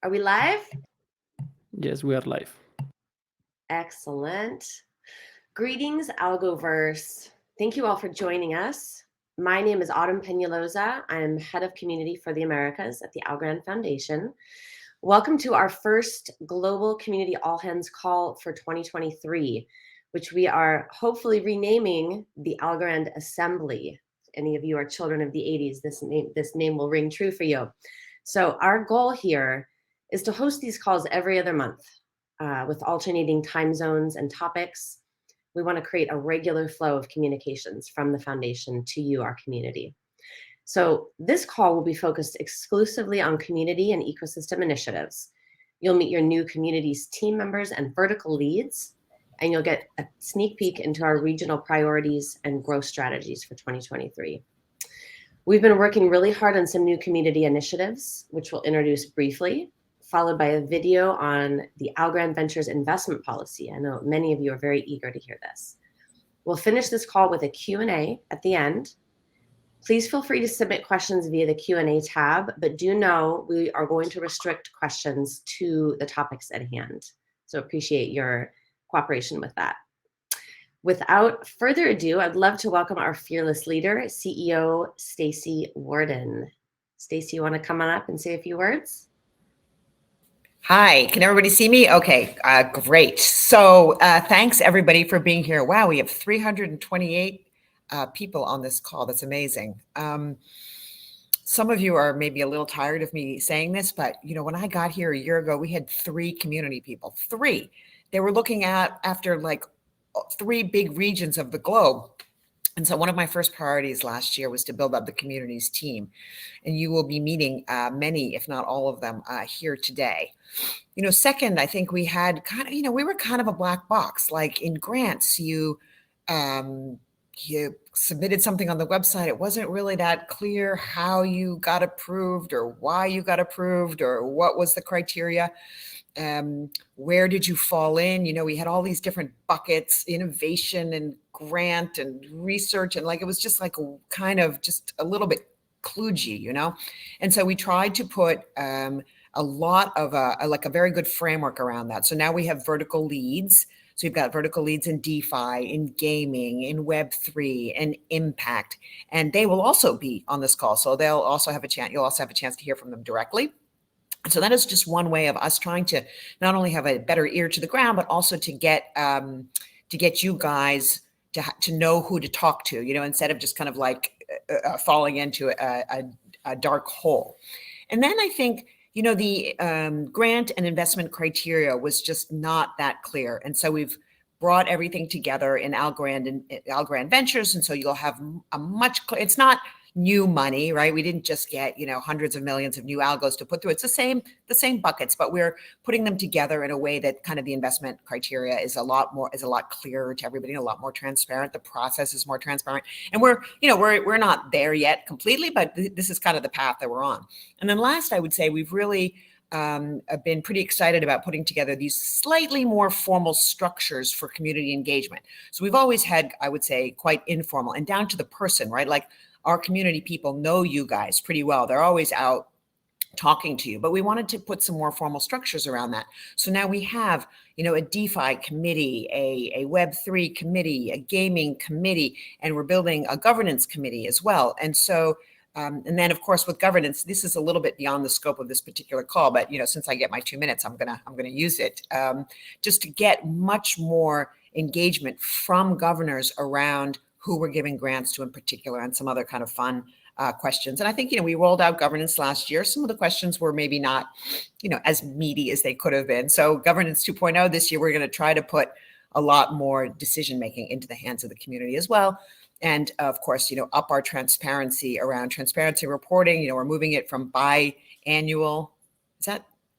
Are we live? Yes, we are live. Excellent. Greetings, Algoverse. Thank you all for joining us. My name is Autumn Peñalosa. I'm Head of Community for the Americas at the Algorand Foundation. Welcome to our first Global Community All Hands Call for 2023, which we are hopefully renaming the Algorand Assembly. If any of you are children of the 80s, this name will ring true for you. So our goal here is to host these calls every other month with alternating time zones and topics. We want to create a regular flow of communications from the foundation to you, our community. So this call will be focused exclusively on community and ecosystem initiatives. You'll meet your new community's team members and vertical leads, and you'll get a sneak peek into our regional priorities and growth strategies for 2023. We've been working really hard on some new community initiatives, which we'll introduce briefly, followed by a video on the Algorand Ventures investment policy. I know many of you are very eager to hear this. We'll finish this call with a Q&A at the end. Please feel free to submit questions via the Q&A tab, but do know we are going to restrict questions to the topics at hand. So appreciate your cooperation with that. Without further ado, I'd love to welcome our fearless leader, CEO Stacey Warden. Stacey, you want to come on up and say a few words? Hi, can everybody see me? Okay, great. So thanks everybody for being here. Wow, we have 328 people on this call. That's amazing. Some of you are maybe a little tired of me saying this, but you know, when I got here a year ago, we had 3 community people, 3. They were looking after like 3 big regions of the globe. And so one of my first priorities last year was to build up the community's team. And you will be meeting many, if not all of them, here today. You know, second, I think we had kind of, we were kind of a black box. Like in grants, you submitted something on the website. It wasn't really that clear how you got approved or why you got approved or what was the criteria. Where did you fall in? You know, we had all these different buckets, innovation and grant and research. And like, it was just like a kind of just a little bit kludgy, you know? And so we tried to put a lot of like a very good framework around that. So now we have vertical leads. So we've got vertical leads in DeFi, in gaming, in Web3, and impact. And they will also be on this call. So they'll also have a chance, you'll also have a chance to hear from them directly. So that is just one way of us trying to not only have a better ear to the ground, but also to get you guys to know who to talk to, you know, instead of just kind of like falling into a dark hole. And then I think, you know, the grant and investment criteria was just not that clear. And so we've brought everything together in Algorand and Algorand Ventures. And so you'll have a much, it's not new money, right? We didn't just get, you know, hundreds of millions of new algos to put through. It's the same buckets, but we're putting them together in a way that kind of the investment criteria is a lot clearer to everybody, a lot more transparent. The process is more transparent. And we're not there yet completely, but this is kind of the path that we're on. And then last, I would say we've really been pretty excited about putting together these slightly more formal structures for community engagement. So we've always had, I would say, quite informal and down to the person, right? Like, our community people know you guys pretty well. They're always out talking to you, but we wanted to put some more formal structures around that. So now we have, you know, a DeFi committee, a Web3 committee, a gaming committee, and we're building a governance committee as well. And so, and then of course with governance, this is a little bit beyond the scope of this particular call, but you know, since I get my 2 minutes, I'm gonna use it just to get much more engagement from governors around who we're giving grants to in particular, and some other kind of fun questions. And I think, you know, we rolled out governance last year. Some of the questions were maybe not, you know, as meaty as they could have been. So governance 2.0 this year, we're going to try to put a lot more decision-making into the hands of the community as well. And of course, you know, up our transparency around transparency reporting. You know, we're moving it from biannual,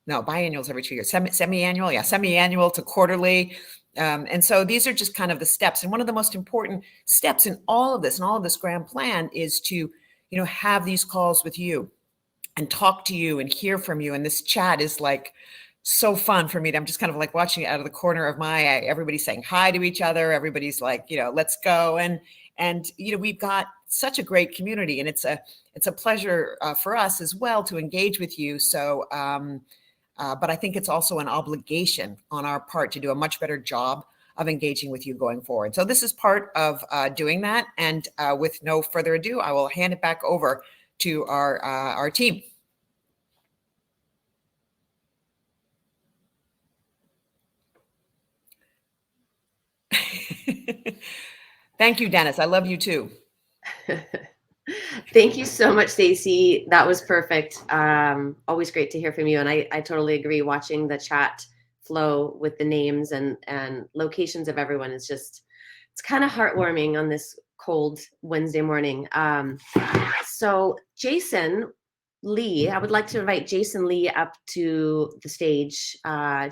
biannual is every 2 years, semi-annual to quarterly. And so these are just kind of the steps. And one of the most important steps in all of this grand plan is to, you know, have these calls with you and talk to you and hear from you. And this chat is like so fun for me. I'm just kind of like watching it out of the corner of my eye. Everybody's saying hi to each other. Everybody's like, you know, let's go. And, you know, we've got such a great community, and it's a pleasure for us as well to engage with you. So, but I think it's also an obligation on our part to do a much better job of engaging with you going forward. So this is part of doing that. And with no further ado, I will hand it back over to our team. Thank you, Dennis. I love you too. Thank you so much, Stacey. That was perfect. Always great to hear from you. And I totally agree. Watching the chat flow with the names and locations of everyone is just, it's kind of heartwarming on this cold Wednesday morning. So Jason Lee, I would like to invite Jason Lee up to the stage.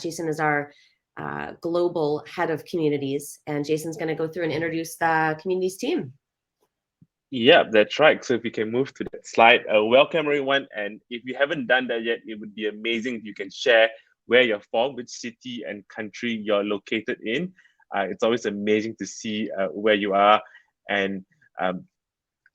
Jason is our global head of communities, and Jason's going to go through and introduce the communities team. Yeah, that's right. So if we can move to that slide, welcome everyone. And if you haven't done that yet, it would be amazing if you can share where you're from, which city and country you're located in. It's always amazing to see where you are and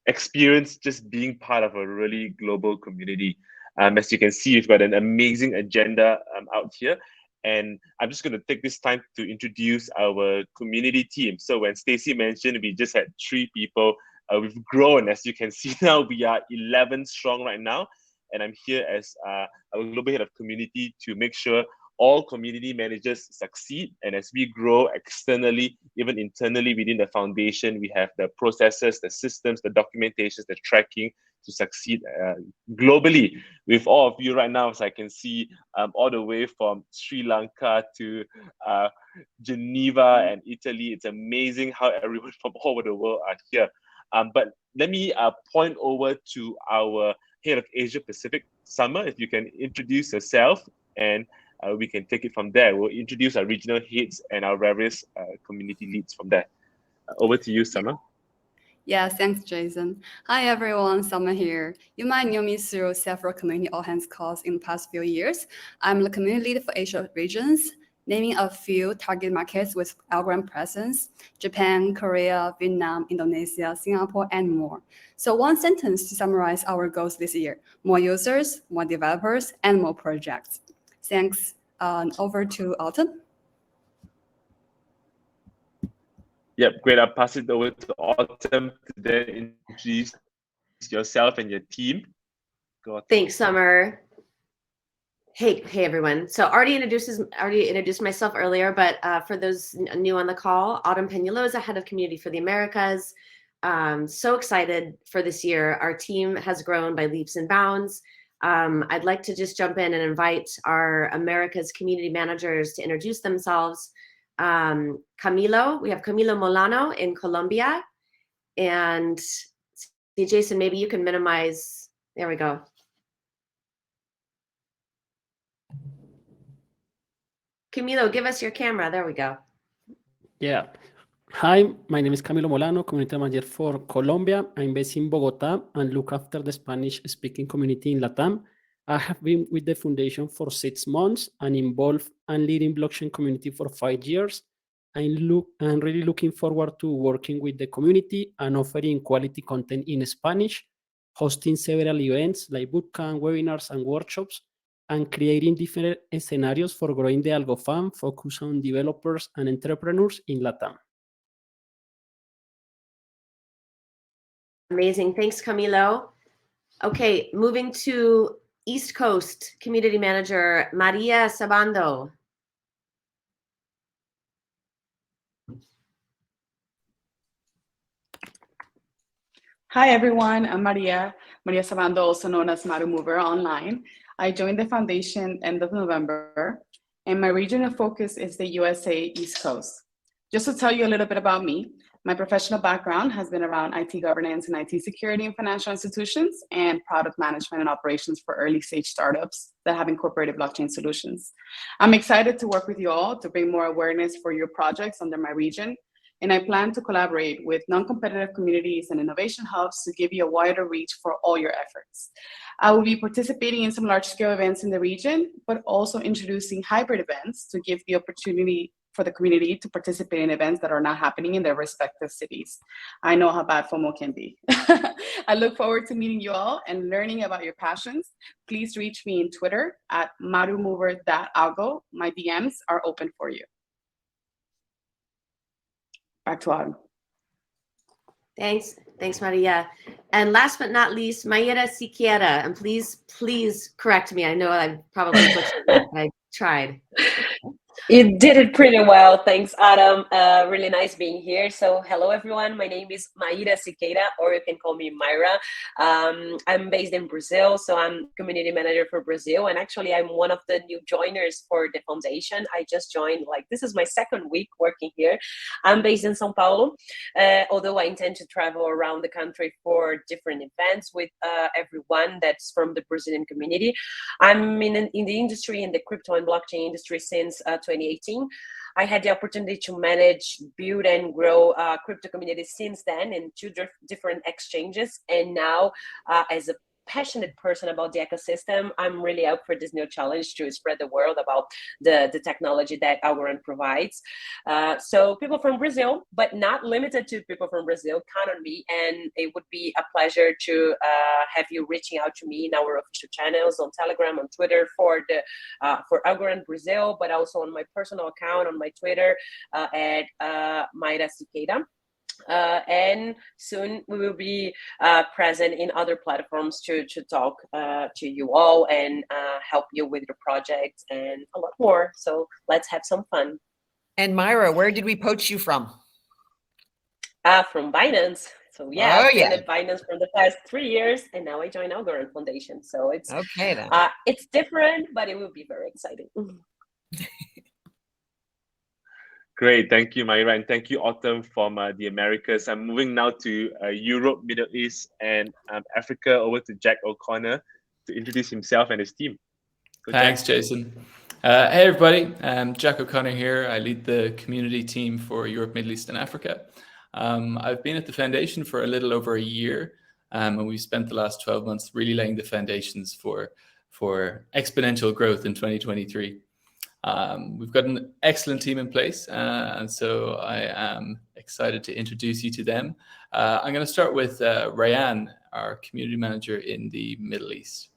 experience just being part of a really global community. As you can see, we've got an amazing agenda out here. And I'm just going to take this time to introduce our community team. So when Stacey mentioned we just had 3 people, we've grown. As you can see now, we are 11 strong right now. And I'm here as our global head of community to make sure all community managers succeed. And as we grow externally, even internally within the foundation, we have the processes, the systems, the documentations, the tracking to succeed globally with all of you right now. As I can see, all the way from Sri Lanka to Geneva and Italy. It's amazing how everyone from all over the world are here. But let me point over to our head of Asia Pacific, Summer. If you can introduce yourself, and we can take it from there. We'll introduce our regional heads and our various community leads from there. Over to you, Summer. Yeah, thanks, Jason. Hi, everyone. Summer here. You might know me through several community all-hands calls in the past few years. I'm the community lead for Asia regions, naming a few target markets with Algorand presence: Japan, Korea, Vietnam, Indonesia, Singapore, and more. So one sentence to summarize our goals this year: more users, more developers, and more projects. Thanks. Over to Autumn. Yep, great. I'll pass it over to Autumn to then introduce yourself and your team. Go Autumn. Thanks, Summer. Hey everyone. So already introduced myself earlier, but for those new on the call, Autumn Peñalosa, head of community for the Americas. So excited for this year. Our team has grown by leaps and bounds. I'd like to just jump in and invite our Americas community managers to introduce themselves. Camilo, we have Camilo Molano in Colombia, and Jason, maybe you can minimize. There we go. Camilo, give us your camera. There we go. Yeah. Hi, my name is Camilo Molano, community manager for Colombia. I'm based in Bogota and look after the Spanish-speaking community in LATAM. I have been with the foundation for 6 months and involved and leading blockchain community for 5 years. I'm really looking forward to working with the community and offering quality content in Spanish, hosting several events like bootcamp, webinars, and workshops, and creating different scenarios for growing the Algo Fund, focus on developers and entrepreneurs in LATAM. Amazing. Thanks, Camilo. Okay, moving to East Coast Community Manager, Maria Sabando. Hi, everyone. I'm Maria Sabando, also known as Maru Mover online. I joined the foundation end of November, and my regional focus is the USA East Coast. Just to tell you a little bit about me, my professional background has been around IT governance and IT security in financial institutions and product management and operations for early stage startups that have incorporated blockchain solutions. I'm excited to work with you all to bring more awareness for your projects under my region, and I plan to collaborate with non-competitive communities and innovation hubs to give you a wider reach for all your efforts. I will be participating in some large-scale events in the region, but also introducing hybrid events to give the opportunity for the community to participate in events that are not happening in their respective cities. I know how bad FOMO can be. I look forward to meeting you all and learning about your passions. Please reach me in Twitter at marumover.algo. My DMs are open for you. Back to Autumn. Thanks, Maria. And last but not least, Mayra Siqueira. And please correct me. I know I probably butchered that, but I tried. You did it pretty well. Thanks, Adam. Really nice being here. So hello, everyone. My name is Mayra Siqueira, or you can call me Mayra. I'm based in Brazil, so I'm community manager for Brazil. And actually, I'm one of the new joiners for the foundation. I just joined, this is my second week working here. I'm based in São Paulo, although I intend to travel around the country for different events with everyone that's from the Brazilian community. I'm in the industry, in the crypto and blockchain industry since 2018. I had the opportunity to manage, build, and grow crypto communities since then in two different exchanges. And now, as a passionate person about the ecosystem, I'm really up for this new challenge to spread the word about the technology that Algorand provides. So people from Brazil, but not limited to people from Brazil, count on me. And it would be a pleasure to have you reaching out to me in our official channels on Telegram, on Twitter for Algorand Brazil, but also on my personal account on my Twitter at Mayra Siqueira. And soon we will be present in other platforms to talk to you all and help you with your project and a lot more. So let's have some fun. And Mayra, where did we poach you from? From Binance. So yeah, I've been at Binance for the past 3 years, and now I joined Algorand Foundation. So it's okay then. It's different, but it will be very exciting. Great, thank you, Mayra, and thank you, Autumn, from the Americas. I'm moving now to Europe, Middle East, and Africa. Over to Jack O'Connor to introduce himself and his team. So thanks, Jack. Jason. Hey, everybody. Jack O'Connor here. I lead the community team for Europe, Middle East, and Africa. I've been at the foundation for a little over a year, and we've spent the last 12 months really laying the foundations for exponential growth in 2023. We've got an excellent team in place, and so I am excited to introduce you to them. I'm going to start with Ryan, our community manager in the Middle East.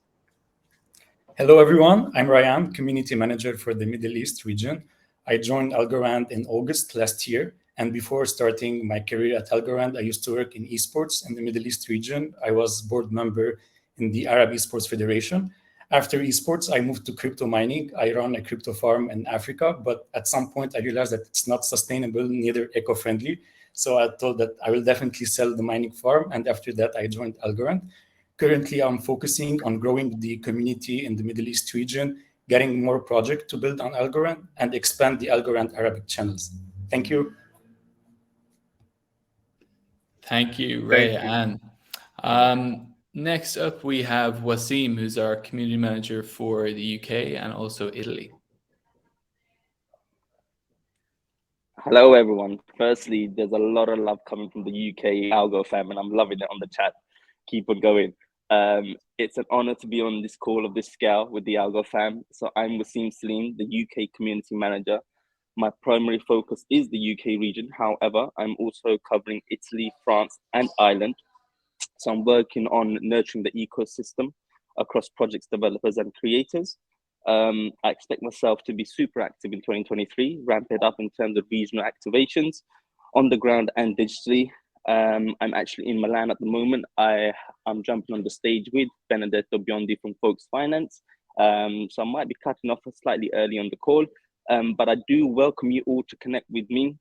Hello, everyone. I'm Ryan, community manager for the Middle East region. I joined Algorand in August last year, and before starting my career at Algorand, I used to work in esports in the Middle East region. I was board member in the Arab Esports Federation. After esports, I moved to crypto mining. I run a crypto farm in Africa, but at some point I realized that it's not sustainable, neither eco-friendly. So I thought that I will definitely sell the mining farm. And after that, I joined Algorand. Currently, I'm focusing on growing the community in the Middle East region, getting more projects to build on Algorand, and expand the Algorand Arabic channels. Thank you. Thank you, Rayan. Next up, we have Wasim, who's our community manager for the UK and also Italy. Hello, everyone. Firstly, there's a lot of love coming from the UK Algo fam, and I'm loving it on the chat. Keep on going. It's an honor to be on this call of this scale with the Algo fam. So I'm Wasim Salim, the UK community manager. My primary focus is the UK region. However, I'm also covering Italy, France, and Ireland. So I'm working on nurturing the ecosystem across projects, developers, and creators. I expect myself to be super active in 2023, ramp it up in terms of regional activations on the ground and digitally. I'm actually in Milan at the moment. I'm jumping on the stage with Benedetto Biondi from Folks Finance. So I might be cutting off slightly early on the call, but I do welcome you all to connect with me.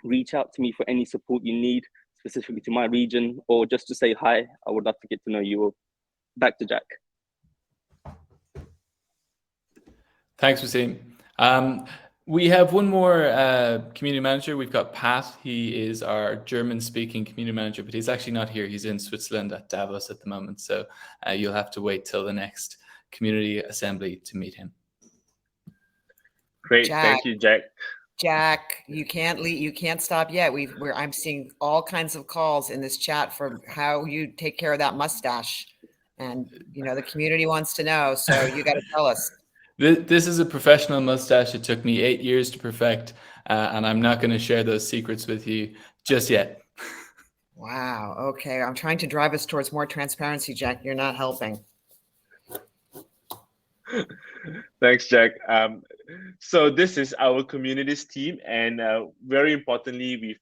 Reach out to me for any support you need, specifically to my region, or just to say hi. I would love to get to know you all. Back to Jack. Thanks, Wasim. We have one more community manager. We've got Pat. He is our German-speaking community manager, but he's actually not here. He's in Switzerland at Davos at the moment. So you'll have to wait till the next community assembly to meet him. Great, thank you, Jack. Jack, you can't leave. You can't stop yet. I'm seeing all kinds of calls in this chat for how you take care of that mustache, and the community wants to know. So you got to tell us. This is a professional mustache. It took me 8 years to perfect. and I'm not going to share those secrets with you just yet. Wow. Okay. I'm trying to drive us towards more transparency, Jack. You're not helping. Thanks, Jack. So this is our communities team, and very importantly,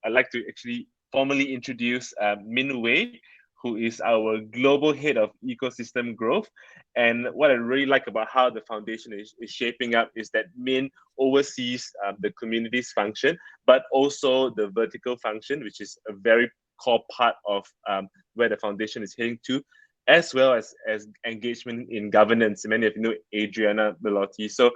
I'd like to actually formally introduce Min Wei, who is our global head of ecosystem growth. And what I really like about how the foundation is shaping up is that Min oversees the communities function, but also the vertical function, which is a very core part of where the foundation is heading to, as well as engagement in governance. Many of you know Adriana Bellotti. So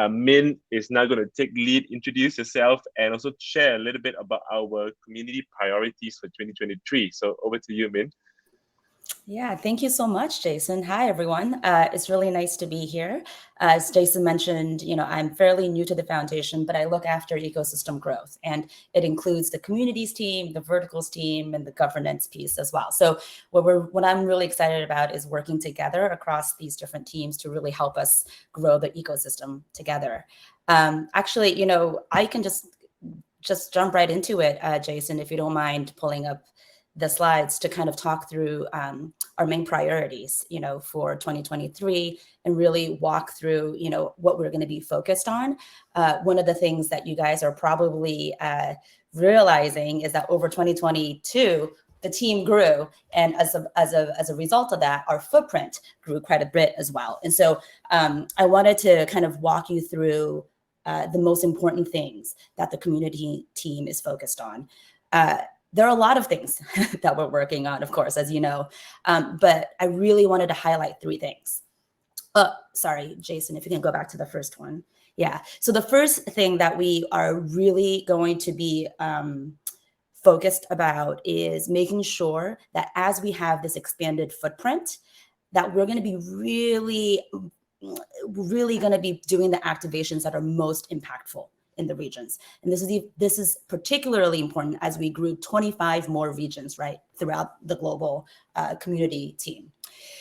Min is now going to take lead, introduce yourself, and also share a little bit about our community priorities for 2023. So over to you, Min. Yeah, thank you so much, Jason. Hi, everyone. It's really nice to be here. As Jason mentioned, I'm fairly new to the foundation, but I look after ecosystem growth, and it includes the communities team, the verticals team, and the governance piece as well. So what I'm really excited about is working together across these different teams to really help us grow the ecosystem together. Actually, I can just jump right into it, Jason, if you don't mind pulling up the slides to kind of talk through our main priorities, for 2023, and really walk through, what we're going to be focused on. One of the things that you guys are probably realizing is that over 2022, the team grew, and as a result of that, our footprint grew quite a bit as well. And so I wanted to kind of walk you through the most important things that the community team is focused on. There are a lot of things that we're working on, of course, as you know, but I really wanted to highlight 3 things. Sorry, Jason, if you can go back to the first one. Yeah, so the first thing that we are really going to be focused about is making sure that as we have this expanded footprint, that we're going to be really going to be doing the activations that are most impactful in the regions. And this is particularly important as we grew 25 more regions, right, throughout the global community team.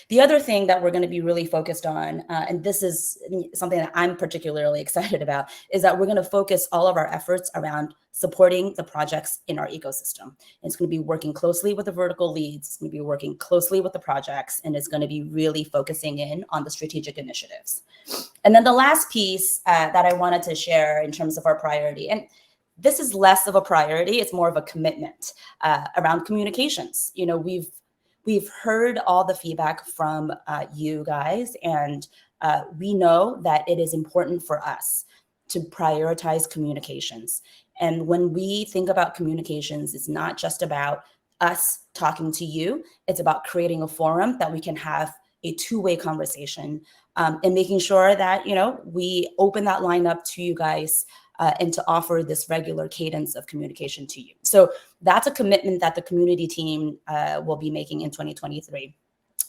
The other thing that we're going to be really focused on, and this is something that I'm particularly excited about, is that we're going to focus all of our efforts around supporting the projects in our ecosystem. And it's going to be working closely with the vertical leads, it's going to be working closely with the projects, and it's going to be really focusing in on the strategic initiatives. And then the last piece that I wanted to share in terms of our priority, and this is less of a priority, it's more of a commitment around communications. We've heard all the feedback from you guys, and we know that it is important for us to prioritize communications. And when we think about communications, it's not just about us talking to you, it's about creating a forum that we can have a two-way conversation, and making sure that, we open that line up to you guys and to offer this regular cadence of communication to you. So that's a commitment that the community team will be making in 2023.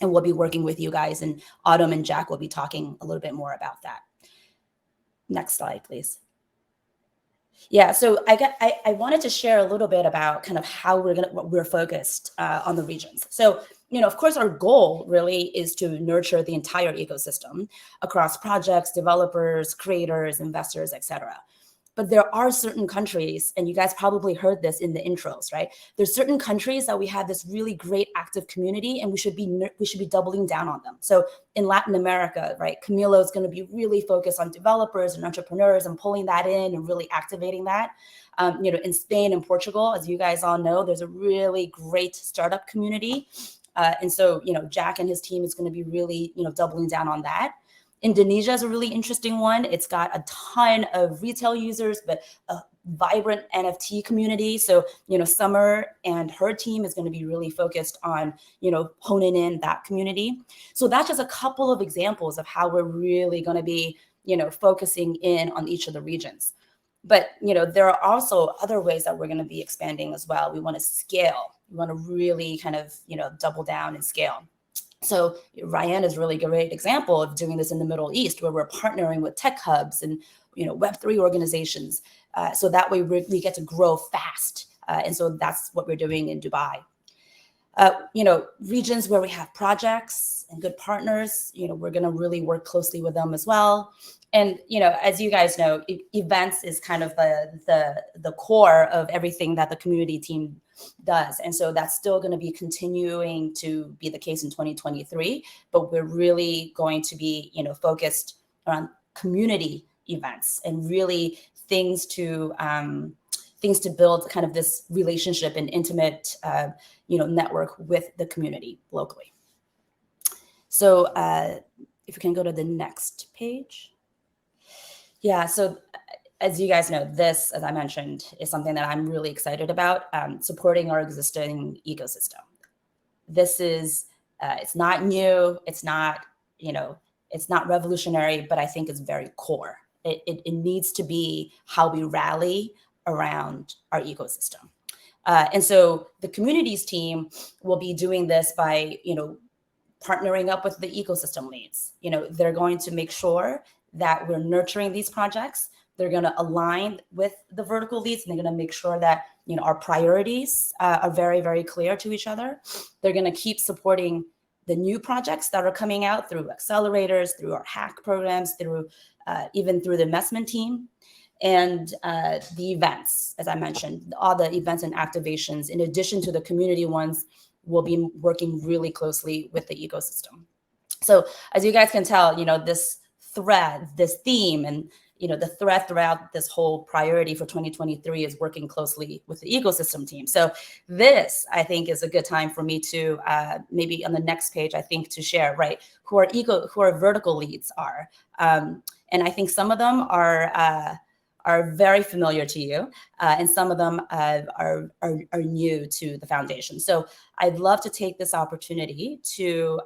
And we'll be working with you guys, and Autumn and Jack will be talking a little bit more about that. Next slide, please. Yeah, so I wanted to share a little bit about kind of how we're focused on the regions. So, of course, our goal really is to nurture the entire ecosystem across projects, developers, creators, investors, etc. But there are certain countries, and you guys probably heard this in the intros, right? There's certain countries that we have this really great active community, and we should be doubling down on them. So in Latin America, right, Camilo is going to be really focused on developers and entrepreneurs and pulling that in and really activating that. In Spain and Portugal, as you guys all know, there's a really great startup community, and so Jack and his team is going to be really doubling down on that. Indonesia is a really interesting one. It's got a ton of retail users, but a vibrant NFT community. So, Summer and her team is going to be really focused on, honing in that community. So that's just a couple of examples of how we're really going to be, focusing in on each of the regions. But, there are also other ways that we're going to be expanding as well. We want to scale. We want to really kind of, double down and scale. So Ryan is really a great example of doing this in the Middle East, where we're partnering with tech hubs and Web3 organizations, so that way we get to grow fast. And so that's what we're doing in Dubai. Regions where we have projects and good partners, we're going to really work closely with them as well. And as you guys know, events is kind of the core of everything that the community team does. And so that's still going to be continuing to be the case in 2023, but we're really going to be, focused on community events and really things to build kind of this relationship and intimate, network with the community locally. So if we can go to the next page. Yeah, so as you guys know, this, as I mentioned, is something that I'm really excited about, supporting our existing ecosystem. This is, it's not new, it's not, it's not revolutionary, but I think it's very core. It needs to be how we rally around our ecosystem. And so the communities team will be doing this by, partnering up with the ecosystem leads. They're going to make sure that we're nurturing these projects. They're going to align with the vertical leads, and they're going to make sure that our priorities are very, very clear to each other. They're going to keep supporting the new projects that are coming out through accelerators, through our hack programs, through even through the investment team, and the events, as I mentioned, all the events and activations, in addition to the community ones, will be working really closely with the ecosystem. So as you guys can tell, this thread, this theme, and the thread throughout this whole priority for 2023 is working closely with the ecosystem team. So this, I think, is a good time for me to maybe on the next page, I think, to share, right, who our vertical leads are. And I think some of them are very familiar to you, and some of them are new to the foundation. So I'd love to take this opportunity to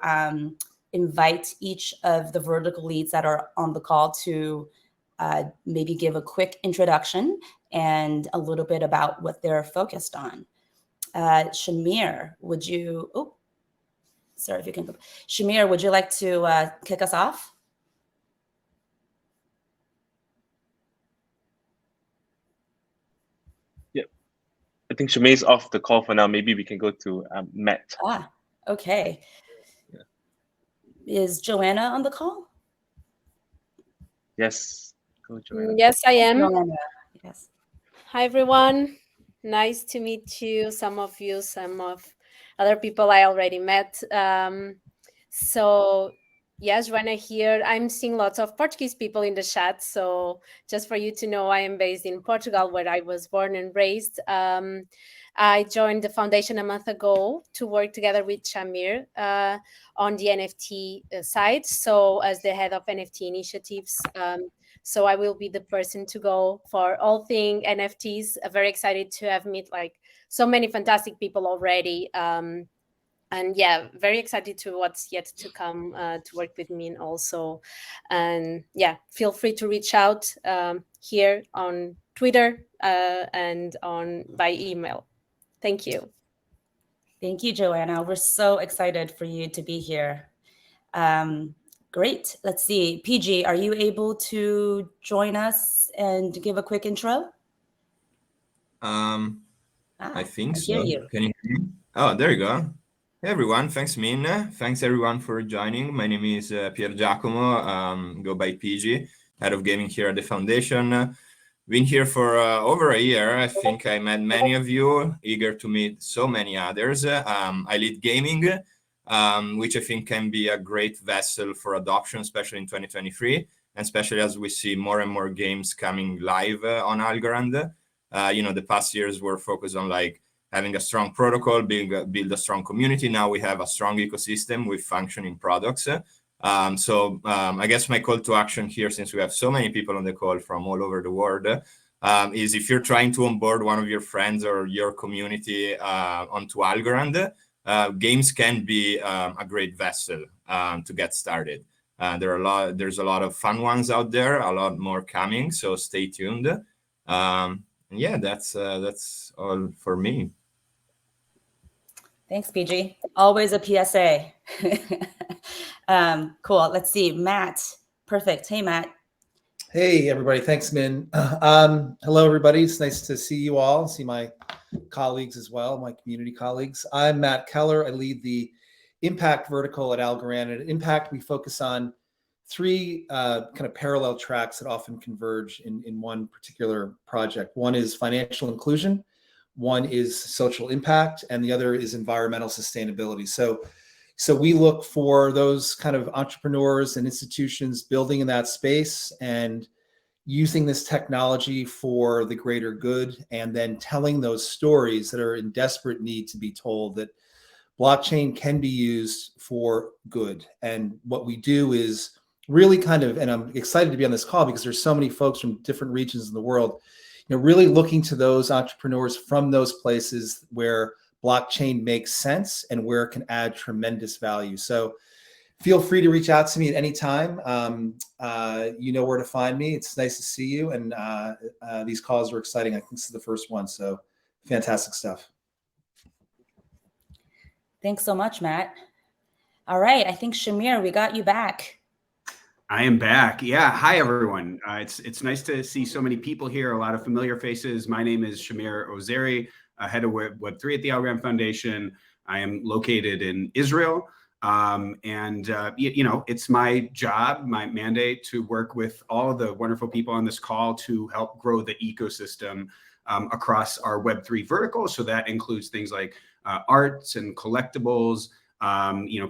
invite each of the vertical leads that are on the call to maybe give a quick introduction and a little bit about what they're focused on. Shamir, would you, sorry if you can, Shamir, would you like to kick us off? Yeah, I think Shamir's off the call for now. Maybe we can go to Matt. Okay. Yeah. Is Joanna on the call? Yes, go Joanna. Yes, I am. Joanna. Yes. Hi, everyone. Nice to meet you. Some of other people I already met. So yes, Joanna here. I'm seeing lots of Portuguese people in the chat. So just for you to know, I am based in Portugal, where I was born and raised. I joined the foundation a month ago to work together with Shamir on the NFT side. So as the head of NFT initiatives, so I will be the person to go for all thing NFTs. Very excited to have met so many fantastic people already. And yeah, very excited to what's yet to come to work with me also. And yeah, feel free to reach out here on Twitter and by email. Thank you. Thank you, Joanna. We're so excited for you to be here. Great. Let's see. PG, are you able to join us and give a quick intro? I think so. Hear you. Can you hear me? Oh, there you go. Hey, everyone. Thanks, Min. Thanks, everyone, for joining. My name is Pier Giacomo. Go by PG, head of gaming here at the foundation. Been here for over a year. I think I met many of you, eager to meet so many others. I lead gaming, which I think can be a great vessel for adoption, especially in 2023, and especially as we see more and more games coming live on Algorand. The past years were focused on having a strong protocol, build a strong community. Now we have a strong ecosystem with functioning products. I guess my call to action here, since we have so many people on the call from all over the world, is if you're trying to onboard one of your friends or your community onto Algorand, games can be a great vessel to get started. There's a lot of fun ones out there, a lot more coming, so stay tuned. Yeah, that's all for me. Thanks, PG. Always a PSA. Cool. Let's see. Matt. Perfect. Hey, Matt. Hey, everybody. Thanks, Min. Hello, everybody. It's nice to see you all, see my colleagues as well, my community colleagues. I'm Matt Keller. I lead the Impact vertical at Algorand. At Impact, we focus on three kind of parallel tracks that often converge in one particular project. One is financial inclusion, one is social impact, and the other is environmental sustainability. So we look for those kind of entrepreneurs and institutions building in that space and using this technology for the greater good, and then telling those stories that are in desperate need to be told, that blockchain can be used for good. And what we do is really kind of, and I'm excited to be on this call because there's so many folks from different regions in the world, really looking to those entrepreneurs from those places where blockchain makes sense and where it can add tremendous value. So feel free to reach out to me at any time. You know where to find me. It's nice to see you. And these calls are exciting. I think this is the first one. So fantastic stuff. Thanks so much, Matt. All right. I think Shamir, we got you back. I am back. Yeah. Hi, everyone. It's nice to see so many people here, a lot of familiar faces. My name is Shamir Ozeri, head of Web3 at the Algorand Foundation. I am located in Israel. It's my job, my mandate to work with all of the wonderful people on this call to help grow the ecosystem across our Web3 vertical. So that includes things like arts and collectibles.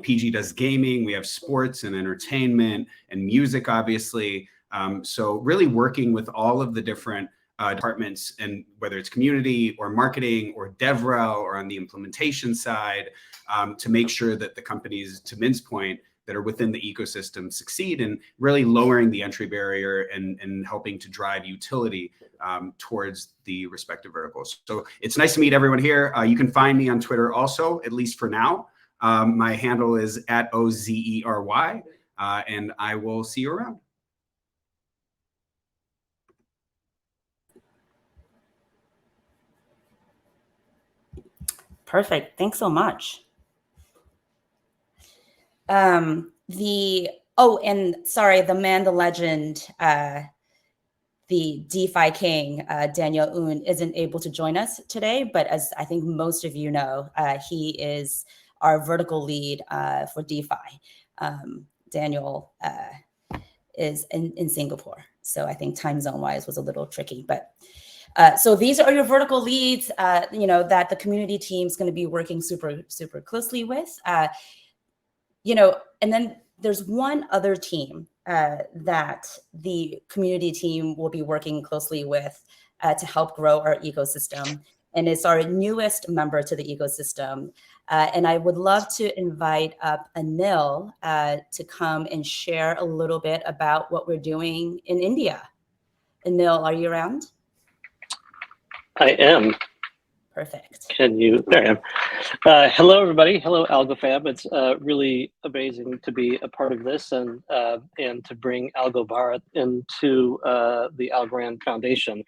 PG does gaming. We have sports and entertainment and music, obviously. So really working with all of the different departments, and whether it's community or marketing or DevRel or on the implementation side, to make sure that the companies, to Min's point, that are within the ecosystem succeed, and really lowering the entry barrier and helping to drive utility towards the respective verticals. So it's nice to meet everyone here. You can find me on Twitter also, at least for now. My handle is @OZERY, and I will see you around. Perfect. Thanks so much. And sorry, the man, the legend, the DeFi king, Daniel Un, isn't able to join us today, but as I think most of you know, he is our vertical lead for DeFi. Daniel is in Singapore, so I think time zone wise was a little tricky, but so these are your vertical leads, that the community team is going to be working super closely with. And then there's one other team that the community team will be working closely with to help grow our ecosystem. And it's our newest member to the ecosystem. And I would love to invite up Anil to come and share a little bit about what we're doing in India. Anil, are you around? I am. Perfect. There I am. Hello, everybody. Hello, AlgoFab. It's really amazing to be a part of this and to bring Algo Bharat into the Algorand Foundation.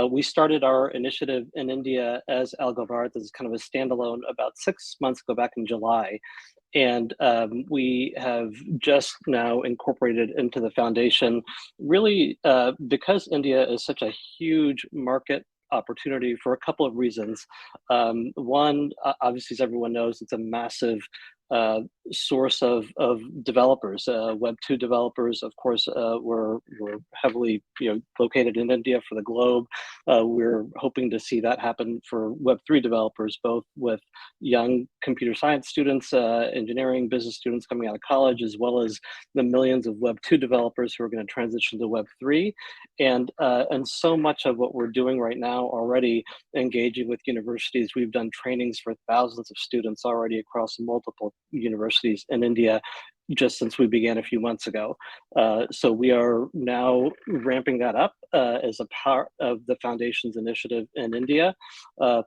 We started our initiative in India as Algo Bharat as kind of a standalone about 6 months ago, back in July. And we have just now incorporated into the foundation, really because India is such a huge market opportunity for a couple of reasons. One, obviously, as everyone knows, it's a massive source of developers. Web2 developers, of course, were heavily located in India for the globe. We're hoping to see that happen for Web3 developers, both with young computer science students, engineering, business students coming out of college, as well as the millions of Web2 developers who are going to transition to Web3. And so much of what we're doing right now already, engaging with universities, we've done trainings for thousands of students already across multiple universities in India just since we began a few months ago. So we are now ramping that up as a part of the foundation's initiative in India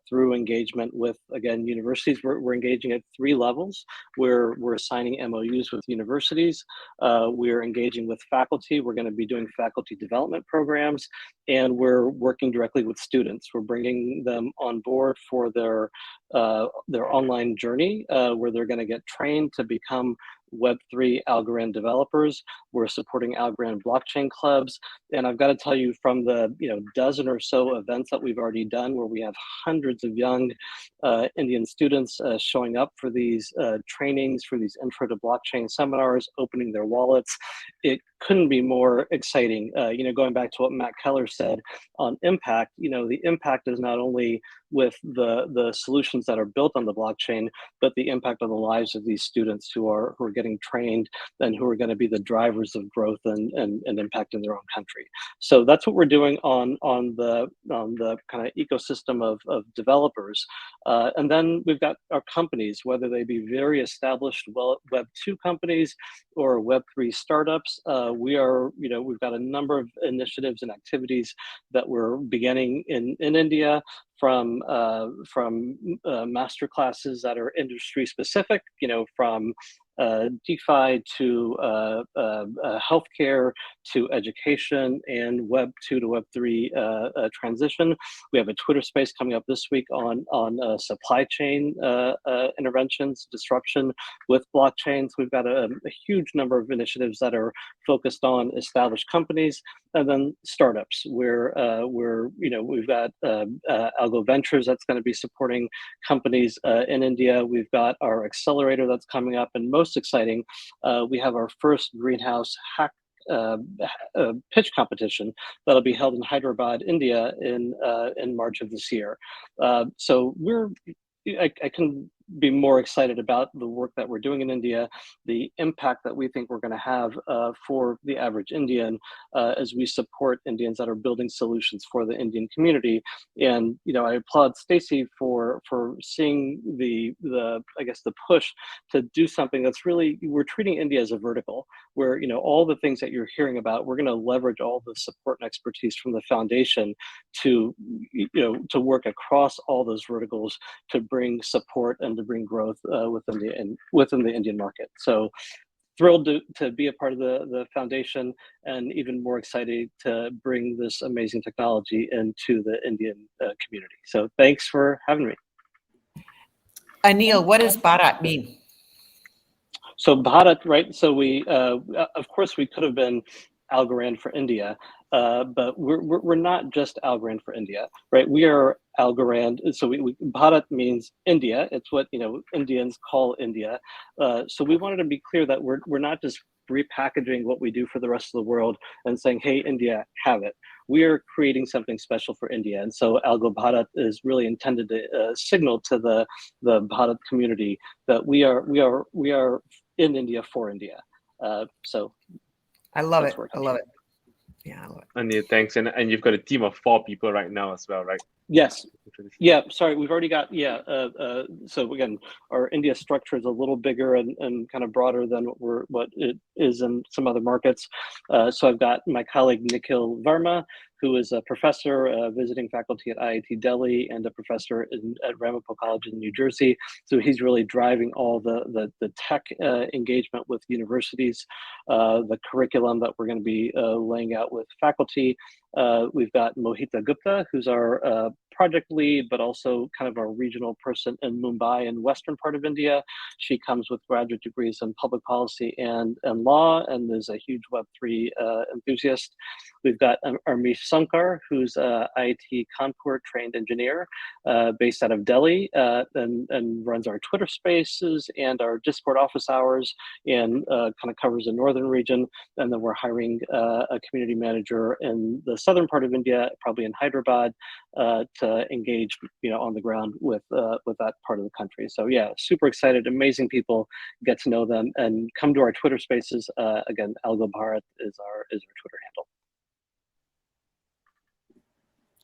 through engagement with, again, universities. We're engaging at 3 levels. We're signing MOUs with universities. We're engaging with faculty. We're going to be doing faculty development programs, and we're working directly with students. We're bringing them on board for their online journey where they're going to get trained to become Web3 Algorand developers. We're supporting Algorand blockchain clubs. And I've got to tell you, from the dozen or so events that we've already done, where we have hundreds of young Indian students showing up for these trainings, for these intro to blockchain seminars, opening their wallets, it couldn't be more exciting. Going back to what Matt Keller said on impact, the impact is not only with the solutions that are built on the blockchain, but the impact on the lives of these students who are getting trained and who are going to be the drivers of growth and impact in their own country. So that's what we're doing on the kind of ecosystem of developers. And then we've got our companies, whether they be very established Web 2 companies or Web 3 startups. We've got a number of initiatives and activities that we're beginning in India, from master classes that are industry specific, from DeFi to healthcare to education and Web 2 to Web 3 transition. We have a Twitter space coming up this week on supply chain interventions, disruption with blockchains. We've got a huge number of initiatives that are focused on established companies, and then startups where we've got Algo Ventures that's going to be supporting companies in India. We've got our accelerator that's coming up, and most exciting, we have our first greenhouse hack pitch competition that'll be held in Hyderabad, India in March of this year. So I can be more excited about the work that we're doing in India, the impact that we think we're going to have for the average Indian as we support Indians that are building solutions for the Indian community. And I applaud Stacy for seeing the push to do something that's really, we're treating India as a vertical, where all the things that you're hearing about, we're going to leverage all the support and expertise from the foundation to work across all those verticals to bring support and to bring growth within the Indian market. So thrilled to be a part of the foundation, and even more excited to bring this amazing technology into the Indian community. So thanks for having me. Anil, what does Bharat mean? So Bharat, right? So we, of course, we could have been Algorand for India, but we're not just Algorand for India, right? We are Algorand. So Bharat means India. It's what Indians call India. So we wanted to be clear that we're not just repackaging what we do for the rest of the world and saying, hey, India, have it. We are creating something special for India. And so Algo Bharat is really intended to signal to the Bharat community that we are in India for India. So I love it. I love it. Yeah, I love it. And thanks. And you've got a team of 4 people right now as well, right? Yes. Yeah. Sorry, we've already got so again, our India structure is a little bigger and kind of broader than what it is in some other markets. So I've got my colleague Nikhil Verma, who is a professor, visiting faculty at IIT Delhi, and a professor at Ramapo College in New Jersey. So he's really driving all the tech engagement with universities, the curriculum that we're going to be laying out with faculty. We've got Mohita Gupta, who's our project lead, but also kind of our regional person in Mumbai and western part of India. She comes with graduate degrees in public policy and law, and is a huge Web3 enthusiast. We've got Armish Sankar, who's a IIT Kanpur trained engineer based out of Delhi, and runs our Twitter spaces and our Discord office hours, and kind of covers the northern region. And then we're hiring a community manager in the southern part of India, probably in Hyderabad, to engage on the ground with that part of the country. So yeah, super excited, amazing people, get to know them, and come to our Twitter spaces. Again, Algo Bharat is our Twitter handle.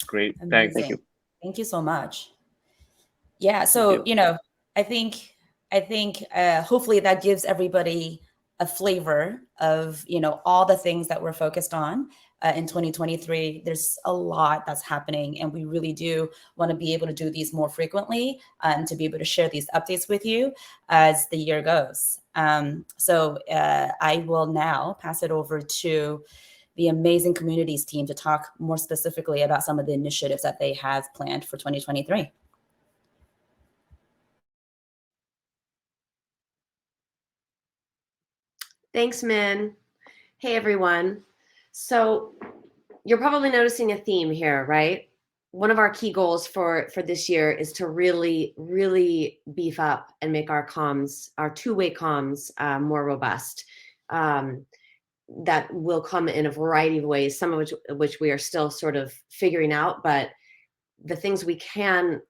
Great, Amazing. thanks. Thank you. Thank you so much. Yeah, so I think hopefully that gives everybody a flavor of all the things that we're focused on in 2023. There's a lot that's happening, and we really do want to be able to do these more frequently and to be able to share these updates with you as the year goes. So I will now pass it over to the amazing communities team to talk more specifically about some of the initiatives that they have planned for 2023. Thanks, Min. Hey, everyone. So you're probably noticing a theme here, right? One of our key goals for this year is to really, really beef up and make our comms, our two-way comms, more robust. That will come in a variety of ways, some of which we are still sort of figuring out, but the things we can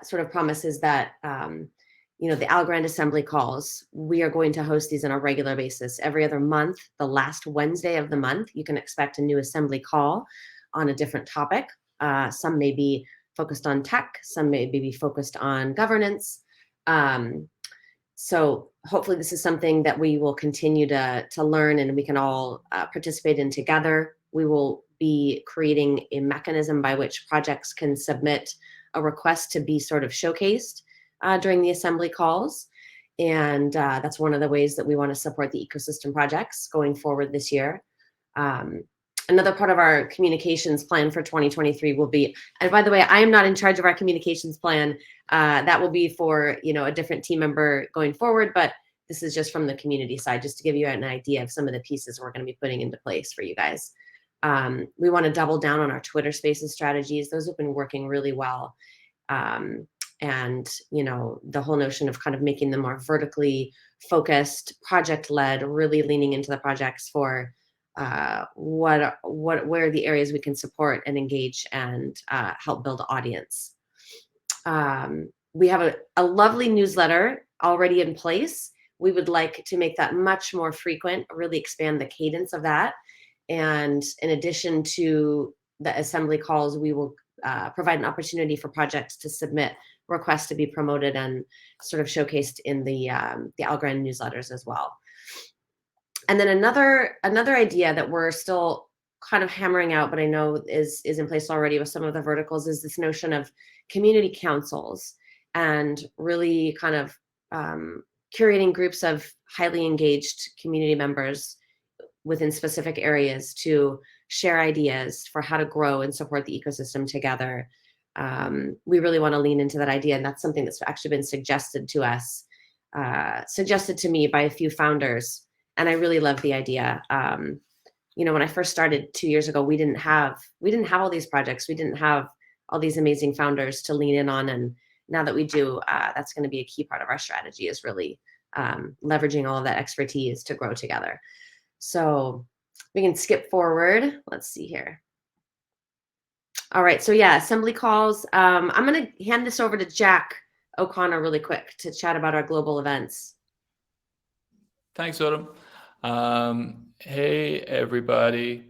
sort of promise is that the Algorand Assembly calls, we are going to host these on a regular basis. Every other month, the last Wednesday of the month, you can expect a new assembly call on a different topic. Some may be focused on tech, some may be focused on governance. So hopefully this is something that we will continue to learn and we can all participate in together. We will be creating a mechanism by which projects can submit a request to be sort of showcased during the assembly calls. And that's one of the ways that we want to support the ecosystem projects going forward this year. Another part of our communications plan for 2023 will be, and by the way, I am not in charge of our communications plan. That will be for, a different team member going forward, but this is just from the community side, just to give you an idea of some of the pieces we're going to be putting into place for you guys. We want to double down on our Twitter Spaces strategies. Those have been working really well. And, the whole notion of kind of making them more vertically focused, project-led, really leaning into the projects for where are the areas we can support and engage and help build audience. We have a lovely newsletter already in place. We would like to make that much more frequent, really expand the cadence of that. And in addition to the assembly calls, we will provide an opportunity for projects to submit requests to be promoted and sort of showcased in the Algorand newsletters as well. And then another idea that we're still kind of hammering out, but I know is in place already with some of the verticals, is this notion of community councils and really kind of curating groups of highly engaged community members within specific areas to share ideas for how to grow and support the ecosystem together. We really want to lean into that idea, and that's something that's actually been suggested to us, suggested to me by a few founders. And I really love the idea. When I first started 2 years ago, we didn't have all these projects. We didn't have all these amazing founders to lean in on. And now that we do, that's going to be a key part of our strategy, is really leveraging all of that expertise to grow together. So we can skip forward. Let's see here. All right. So yeah, assembly calls. I'm going to hand this over to Jack O'Connor really quick to chat about our global events. Thanks, Autumn. Hey, everybody.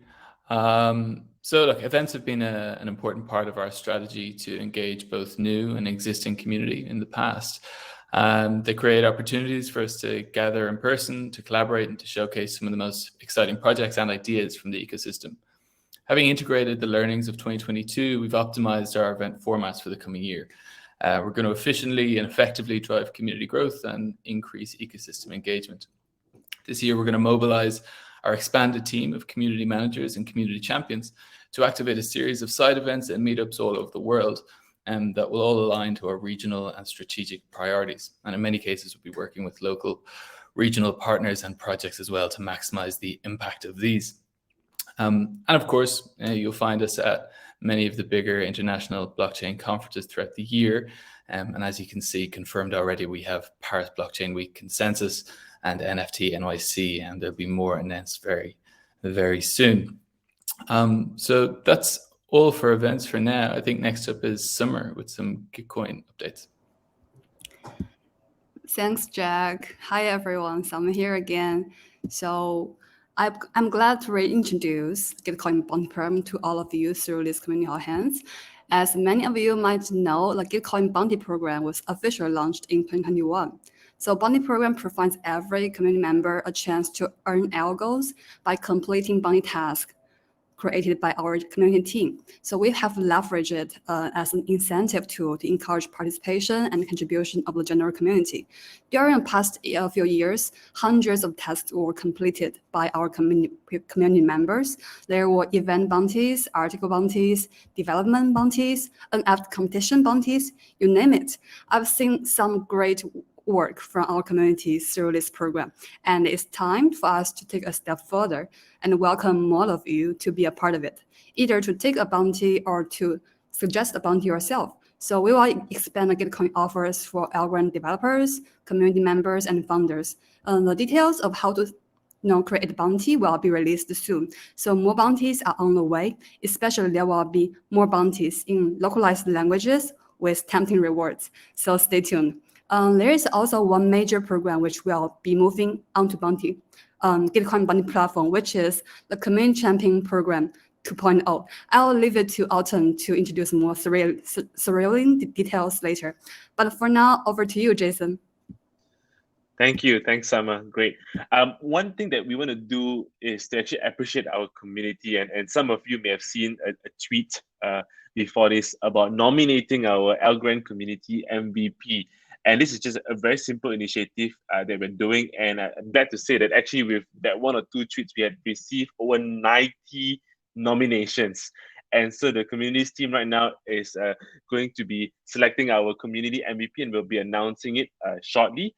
So look, events have been an important part of our strategy to engage both new and existing community in the past. They create opportunities for us to gather in person, to collaborate, and to showcase some of the most exciting projects and ideas from the ecosystem. Having integrated the learnings of 2022, we've optimized our event formats for the coming year. We're going to efficiently and effectively drive community growth and increase ecosystem engagement. This year, we're going to mobilize our expanded team of community managers and community champions to activate a series of side events and meetups all over the world, and that will all align to our regional and strategic priorities. And in many cases, we'll be working with local regional partners and projects as well to maximize the impact of these. And of course, you'll find us at many of the bigger international blockchain conferences throughout the year. And as you can see, confirmed already, we have Paris Blockchain Week Consensus and NFT NYC, and there'll be more announced very, very soon. So that's all for events for now. I think next up is Summer with some Gitcoin updates. Thanks, Jack. Hi, everyone. Summer here again. So I'm glad to reintroduce Gitcoin Bounty Program to all of you through this community all hands. As many of you might know, the Gitcoin Bounty Program was officially launched in 2021. So Bounty Program provides every community member a chance to earn algos by completing bounty tasks created by our community team. So we have leveraged it as an incentive tool to encourage participation and contribution of the general community. During the past few years, hundreds of tasks were completed by our community members. There were event bounties, article bounties, development bounties, NFT competition bounties, you name it. I've seen some great work from our community through this program. And it's time for us to take a step further and welcome more of you to be a part of it, either to take a bounty or to suggest a bounty yourself. So we will expand the Gitcoin offers for Algorand developers, community members, and founders. The details of how to create a bounty will be released soon. So more bounties are on the way, especially there will be more bounties in localized languages with tempting rewards. So stay tuned. There is also one major program which will be moving onto bounty, Gitcoin bounty platform, which is the Community Champion Program 2.0. I'll leave it to Autumn to introduce more thrilling details later. But for now, over to you, Jason. Thank you. Thanks, Summer. Great. One thing that we want to do is to actually appreciate our community. And some of you may have seen a tweet before this about nominating our Algorand community MVP. And this is just a very simple initiative that we're doing. And I'm glad to say that actually with that one or two tweets, we had received over 90 nominations. And so the communities team right now is going to be selecting our community MVP, and we'll be announcing it shortly.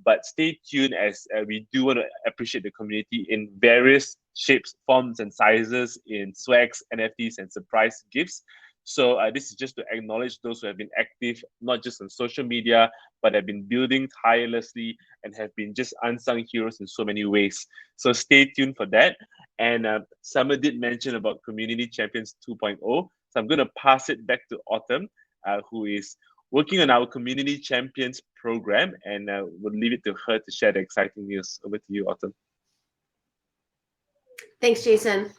But stay tuned, as we do want to appreciate the community in various shapes, forms, and sizes, in swags, NFTs, and surprise gifts. So this is just to acknowledge those who have been active, not just on social media, but have been building tirelessly and have been just unsung heroes in so many ways. So stay tuned for that. And Summer did mention about Community Champions 2.0. So I'm going to pass it back to Autumn, who is working on our Community Champions program, and we'll leave it to her to share the exciting news. Over to you, Autumn. Thanks, Jason.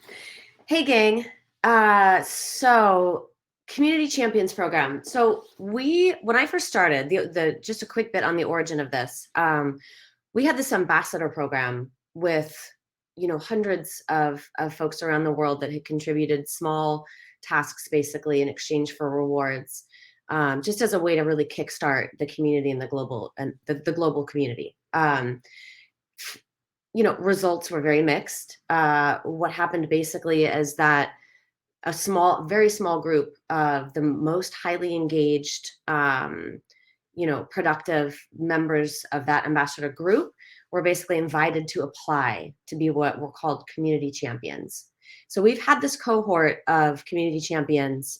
Hey, gang. So Community Champions program. So when I first started, just a quick bit on the origin of this, we had this ambassador program with hundreds of folks around the world that had contributed small tasks basically in exchange for rewards, just as a way to really kickstart the community and the global community. Results were very mixed. What happened basically is that a very small group of the most highly engaged, productive members of that ambassador group were basically invited to apply to be what were called community champions. So we've had this cohort of community champions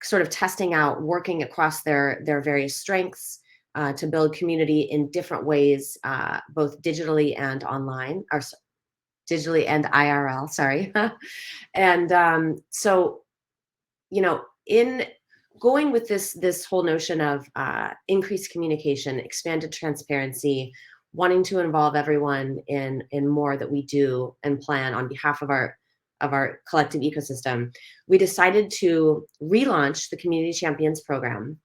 sort of testing out, working across their various strengths to build community in different ways, both digitally and online, or digitally and IRL, sorry. And so, in going with this whole notion of increased communication, expanded transparency, wanting to involve everyone in more that we do and plan on behalf of our collective ecosystem, we decided to relaunch the Community Champions program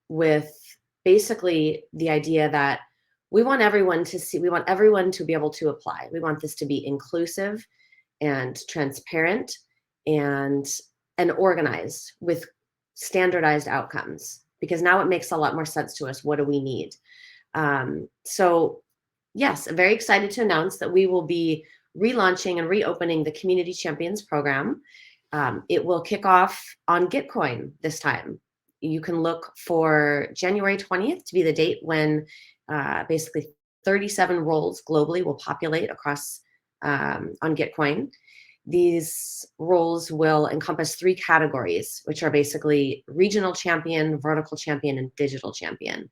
with basically the idea that we want everyone to be able to apply. We want this to be inclusive and transparent and organized with standardized outcomes, because now it makes a lot more sense to us. What do we need? So yes, I'm very excited to announce that we will be relaunching and reopening the Community Champions program. It will kick off on Gitcoin this time. You can look for January 20th to be the date when basically 37 roles globally will populate across on Gitcoin. These roles will encompass 3 categories, which are basically regional champion, vertical champion, and digital champion.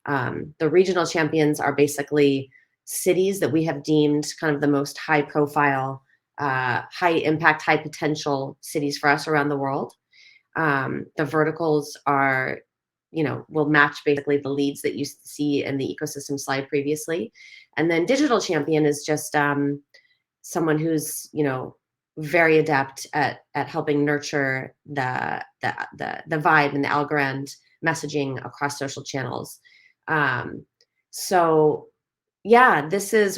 The regional champions are basically cities that we have deemed kind of the most high profile, high impact, high potential cities for us around the world. The verticals are, will match basically the leads that you see in the ecosystem slide previously. And then digital champion is just someone who's, very adept at helping nurture the vibe and the Algorand messaging across social channels. So yeah,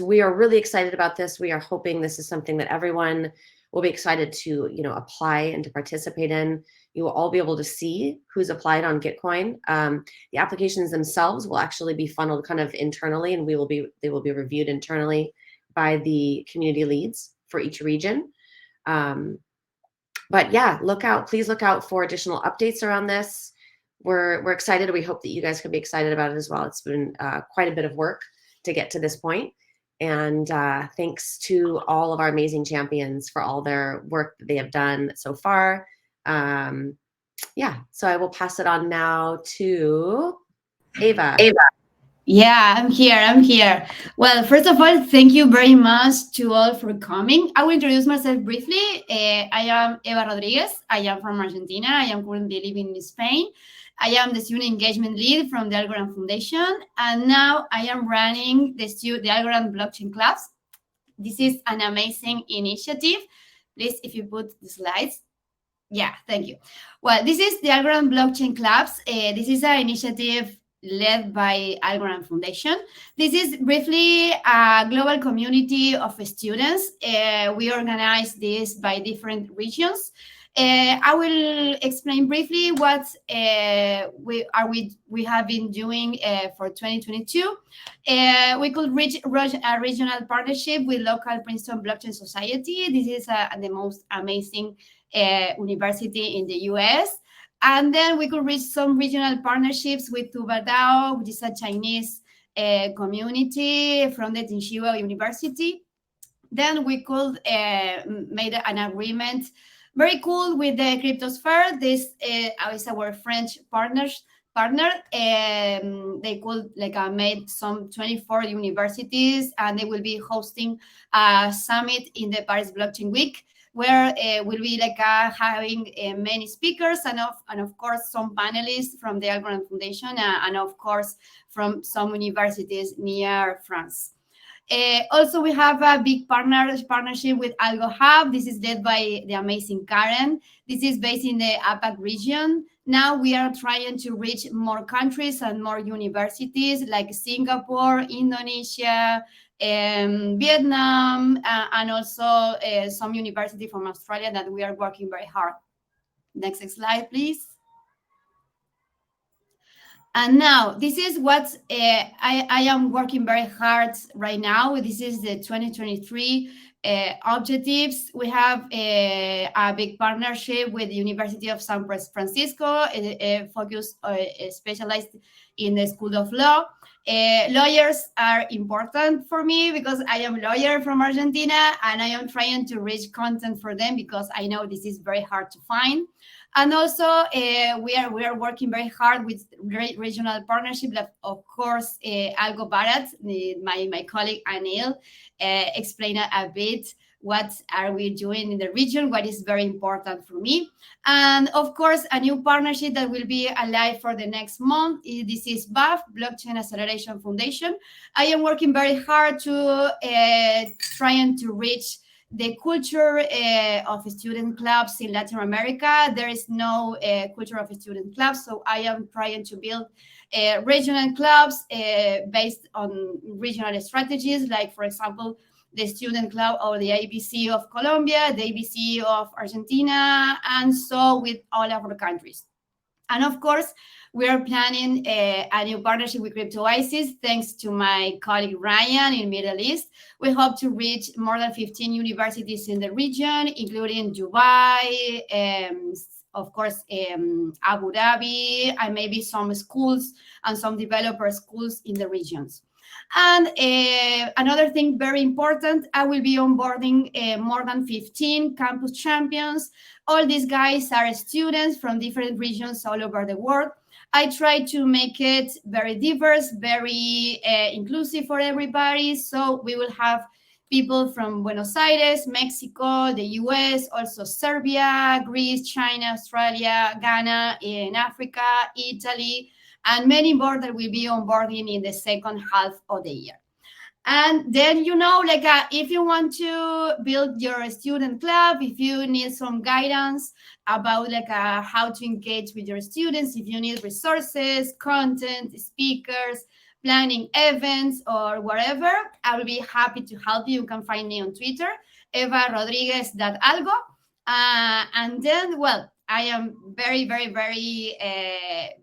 we are really excited about this. We are hoping this is something that everyone will be excited to, apply and to participate in. You will all be able to see who's applied on Gitcoin. The applications themselves will actually be funneled kind of internally, and they will be reviewed internally by the community leads for each region. But yeah, please look out for additional updates around this. we're excited. We hope that you guys can be excited about it as well. It's been quite a bit of work to get to this point. And thanks to all of our amazing champions for all their work that they have done so far. Yeah, so I will pass it on now to Ava. Yeah, I'm here. Well, first of all, thank you very much to all for coming. I will introduce myself briefly. I am Eva Rodriguez. I am from Argentina. I am currently living in Spain. I am the student engagement lead from the Algorand Foundation. And now I am running the Algorand blockchain clubs. This is an amazing initiative. Please, if you put the slides. Yeah, thank you. Well, this is the Algorand blockchain clubs. This is an initiative led by Algorand Foundation. This is briefly a global community of students. We organize this by different regions. I will explain briefly what we have been doing for 2022. We could reach a regional partnership with local Princeton Blockchain Society. This is the most amazing university in the US. And then we could reach some regional partnerships with Tubadao, which is a Chinese community from the Tsinghua University. Then we could make an agreement, very cool, with the Cryptosphere. This is our French partner. They could made some 24 universities, and they will be hosting a summit in the Paris Blockchain Week, where we'll be having many speakers and of course some panelists from the Algorand Foundation and of course from some universities near France. Also, we have a big partnership with Algo Hub. This is led by the amazing Karen. This is based in the APAC region. Now we are trying to reach more countries and more universities like Singapore, Indonesia, Vietnam, and also some university from Australia that we are working very hard. Next slide, please. And now, this is what I am working very hard right now. This is the 2023 objectives. We have a big partnership with the University of San Francisco, focused, specialized in the School of Law. Lawyers are important for me because I am a lawyer from Argentina, and I am trying to reach content for them because I know this is very hard to find. And also, we are working very hard with regional partnership. Of course, Algo Barat, my colleague Anil, explained a bit what are we doing in the region, what is very important for me. And of course, a new partnership that will be alive for the next month. This is BAF, Blockchain Acceleration Foundation. I am working very hard to trying to reach the culture of student clubs in Latin America. There is no culture of student clubs, so I am trying to build regional clubs based on regional strategies, like, for example, the student club or the ABC of Colombia, the ABC of Argentina, and so with all of our countries. And of course, we are planning a new partnership with CryptoIsis, thanks to my colleague Ryan in Middle East. We hope to reach more than 15 universities in the region, including Dubai, of course, Abu Dhabi, and maybe some schools and some developer schools in the regions. And another thing very important, I will be onboarding more than 15 campus champions. All these guys are students from different regions all over the world. I try to make it very diverse, very inclusive for everybody. So we will have people from Buenos Aires, Mexico, the US, also Serbia, Greece, China, Australia, Ghana, in Africa, Italy, and many more that will be onboarding in the second half of the year. And then, if you want to build your student club, if you need some guidance about how to engage with your students, if you need resources, content, speakers, planning events, or whatever, I will be happy to help you. You can find me on Twitter, evarodriguez.algo. And then, well, I am very, very, very,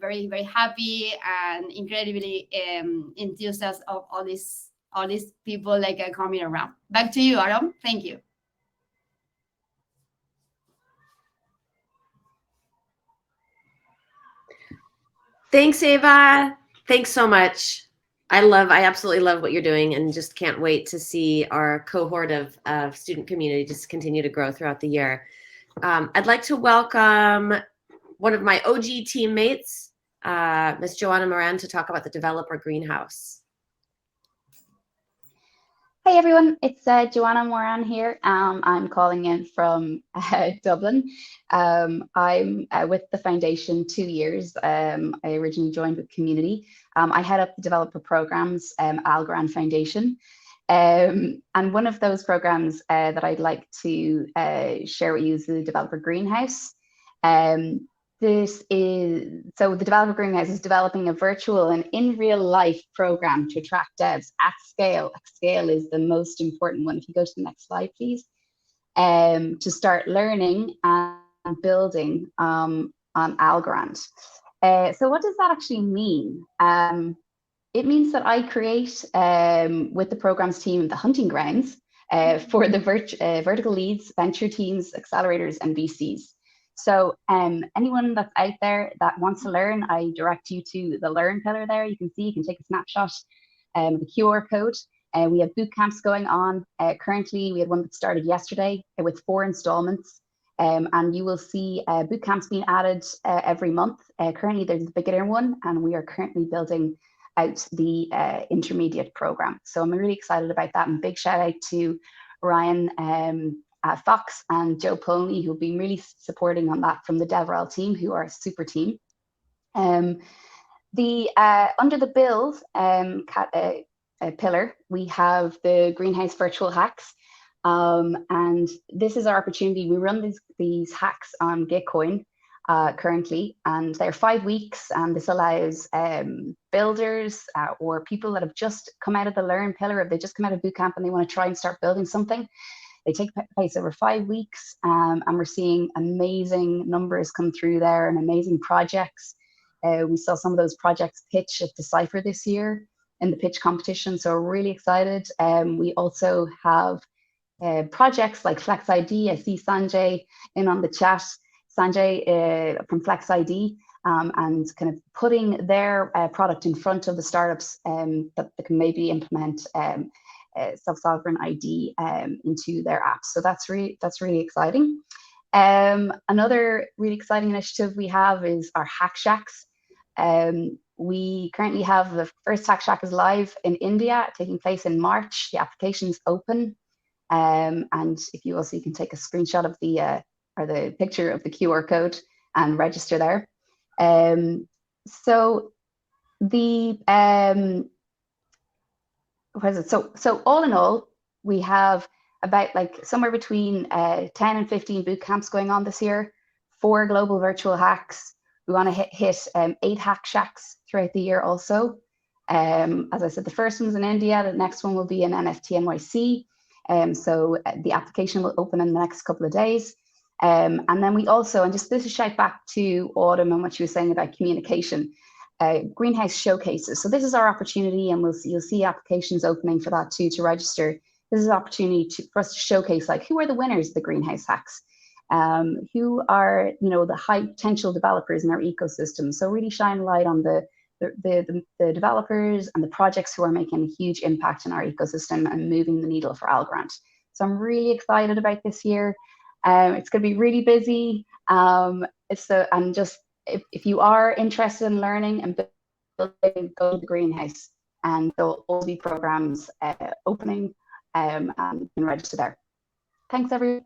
very, very happy and incredibly enthusiastic of all these people coming around. Back to you, Adam. Thank you. Thanks, Ava. Thanks so much. I absolutely love what you're doing and just can't wait to see our cohort of student community just continue to grow throughout the year. I'd like to welcome one of my OG teammates, Ms. Joanna Moran, to talk about the developer greenhouse. Hi everyone, it's Joanna Moran here. I'm calling in from Dublin. I'm with the foundation 2 years. I originally joined with community. I head up the developer programs, Algorand Foundation. And one of those programs that I'd like to share with you is the developer greenhouse. So the developer greenhouse is developing a virtual and in real life program to attract devs at scale. Scale is the most important one. If you go to the next slide, please. To start learning and building on Algorand. So what does that actually mean? It means that I create with the programs team the hunting grounds for the vertical leads, venture teams, accelerators, and VCs. So anyone that's out there that wants to learn, I direct you to the learn pillar there. You can see, you can take a snapshot of the QR code. We have boot camps going on. Currently, we had one that started yesterday with 4 installments. And you will see boot camps being added every month. Currently, there's the beginner one, and we are currently building out the intermediate program. So I'm really excited about that. And big shout out to Ryan Fox and Joe Polney, who've been really supporting on that from the DevRel team, who are a super team. Under the build pillar, we have the Greenhouse Virtual Hacks. And this is our opportunity. We run these hacks on Gitcoin currently, and they're 5 weeks. And this allows builders or people that have just come out of the learn pillar, if they just come out of bootcamp and they want to try and start building something. They take place over 5 weeks, and we're seeing amazing numbers come through there and amazing projects. We saw some of those projects pitch at Decipher this year in the pitch competition, so we're really excited. We also have projects like FlexID. I see Sanjay in on the chat. Sanjay from FlexID, and kind of putting their product in front of the startups that can maybe implement self-sovereign ID into their apps. So that's really exciting. Another really exciting initiative we have is our Hack Shacks. We currently have the first Hack Shack is live in India, taking place in March. The application's open. And if you also, you can take a screenshot of the or the picture of the QR code and register there. So the what is it? So all in all, we have about like somewhere between 10 and 15 boot camps going on this year, 4 global virtual hacks. We want to hit 8 Hack Shacks throughout the year also. As I said, the first one's in India. The next one will be in NFT NYC. So the application will open in the next couple of days. And then we also, and just this is a shout back to Autumn and what she was saying about communication, Greenhouse showcases. So this is our opportunity, and you'll see applications opening for that too to register. This is an opportunity for us to showcase like who are the winners of the Greenhouse hacks, who are the high potential developers in our ecosystem. So really shine a light on the developers and the projects who are making a huge impact in our ecosystem and moving the needle for Algorand. So I'm really excited about this year. It's going to be really busy. And just if you are interested in learning and building, go to the Greenhouse, and there'll all be programs opening, and you can register there. Thanks, everyone.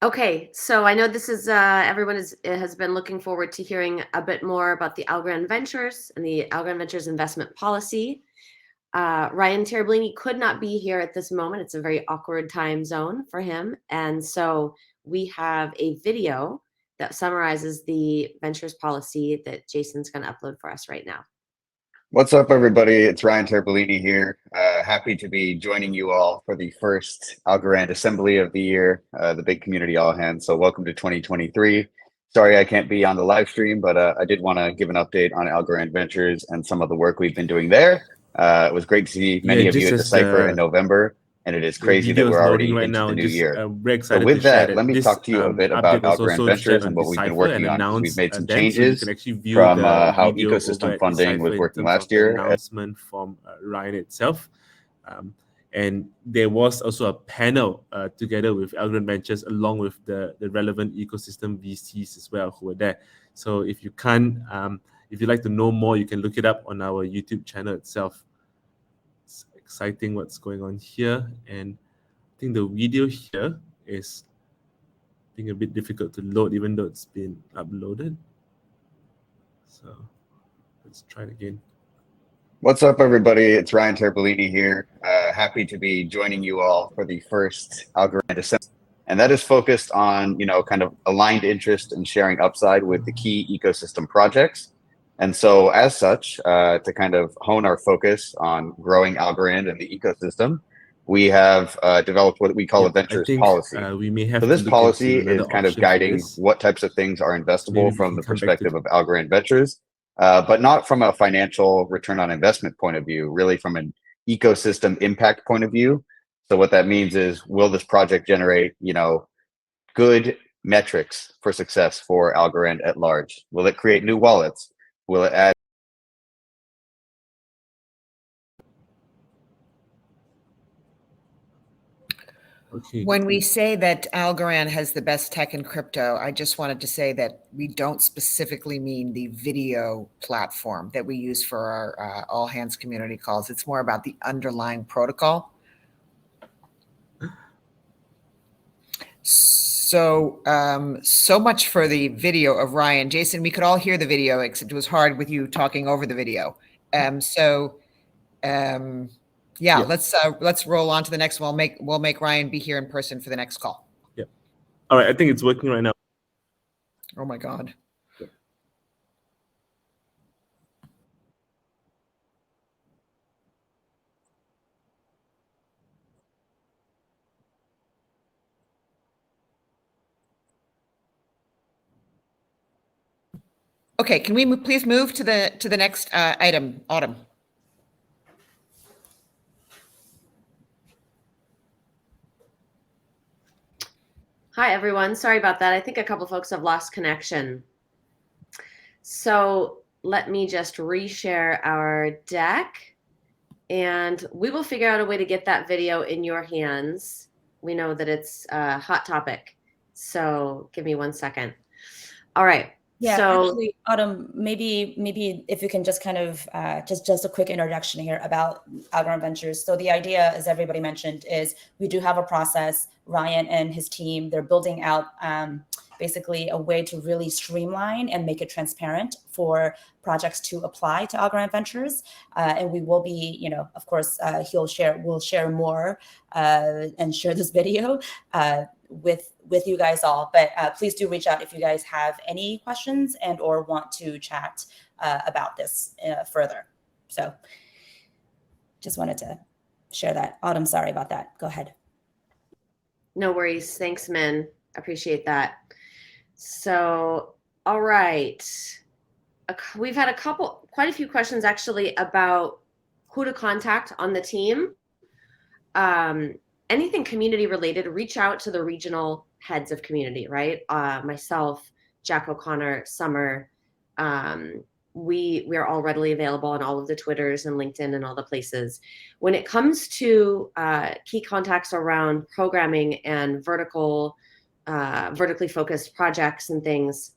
Okay, so I know this is everyone has been looking forward to hearing a bit more about the Algorand Ventures and the Algorand Ventures investment policy. Ryan Terablini could not be here at this moment. It's a very awkward time zone for him. And so we have a video that summarizes the ventures policy that Jason's going to upload for us right now. What's up, everybody? It's Ryan Terablini here. Happy to be joining you all for the first Algorand Assembly of the year, the big community all hands. So welcome to 2023. Sorry I can't be on the live stream, but I did want to give an update on Algorand Ventures and some of the work we've been doing there. It was great to see many of you at the Cypher in November, and it is crazy that we're already into the new year. So with that, let me talk to you a bit about Algorand Ventures and what we've been working on, because we've made some changes from how ecosystem funding was working last year. Announcement from Ryan itself. And there was also a panel together with Algorand Ventures, along with the relevant ecosystem VCs as well, who were there. So if you can't, if you'd like to know more, you can look it up on our YouTube channel itself. It's exciting what's going on here. And I think the video here is, I think, a bit difficult to load, even though it's been uploaded. So let's try it again. What's up, everybody? It's Ryan Terpolini here. Happy to be joining you all for the first Algorand Assembly. And that is focused on, kind of aligned interest and sharing upside with the key ecosystem projects. And so as such, to kind of hone our focus on growing Algorand and the ecosystem, we have developed what we call a ventures policy. We may have so this policy is kind of guiding what types of things are investable from the perspective of Algorand Ventures. But not from a financial return on investment point of view, really from an ecosystem impact point of view. So what that means is, will this project generate, good metrics for success for Algorand at large? Will it create new wallets? Will it add? Okay. When we say that Algorand has the best tech in crypto, I just wanted to say that we don't specifically mean the video platform that we use for our all hands community calls. It's more about the underlying protocol. So, so much for the video of Ryan. Jason, we could all hear the video, except it was hard with you talking over the video. Yeah, let's roll on to the next one. We'll make Ryan be here in person for the next call. Yeah. All right. I think it's working right now. Oh my God. Okay, can we please move to the next item, Autumn? Hi, everyone. Sorry about that. I think a couple folks have lost connection. So let me just reshare our deck, and we will figure out a way to get that video in your hands. We know that it's a hot topic, so give me 1 second. All right. Yeah, so actually, Autumn, maybe if you can just kind of just a quick introduction here about Algorand Ventures. So the idea, as everybody mentioned, is we do have a process. Ryan and his team, they're building out basically a way to really streamline and make it transparent for projects to apply to Algorand Ventures. And we will be, of course, we'll share more and share this video with you guys all. But please do reach out if you guys have any questions and or want to chat about this further. So just wanted to share that. Autumn, sorry about that. Go ahead. No worries. Thanks, Min. Appreciate that. So, all right. We've had quite a few questions actually about who to contact on the team. Anything community related, reach out to the regional heads of community, right? Myself, Jack O'Connor, Summer, we are all readily available on all of the Twitters and LinkedIn and all the places. When it comes to key contacts around programming and vertically focused projects and things,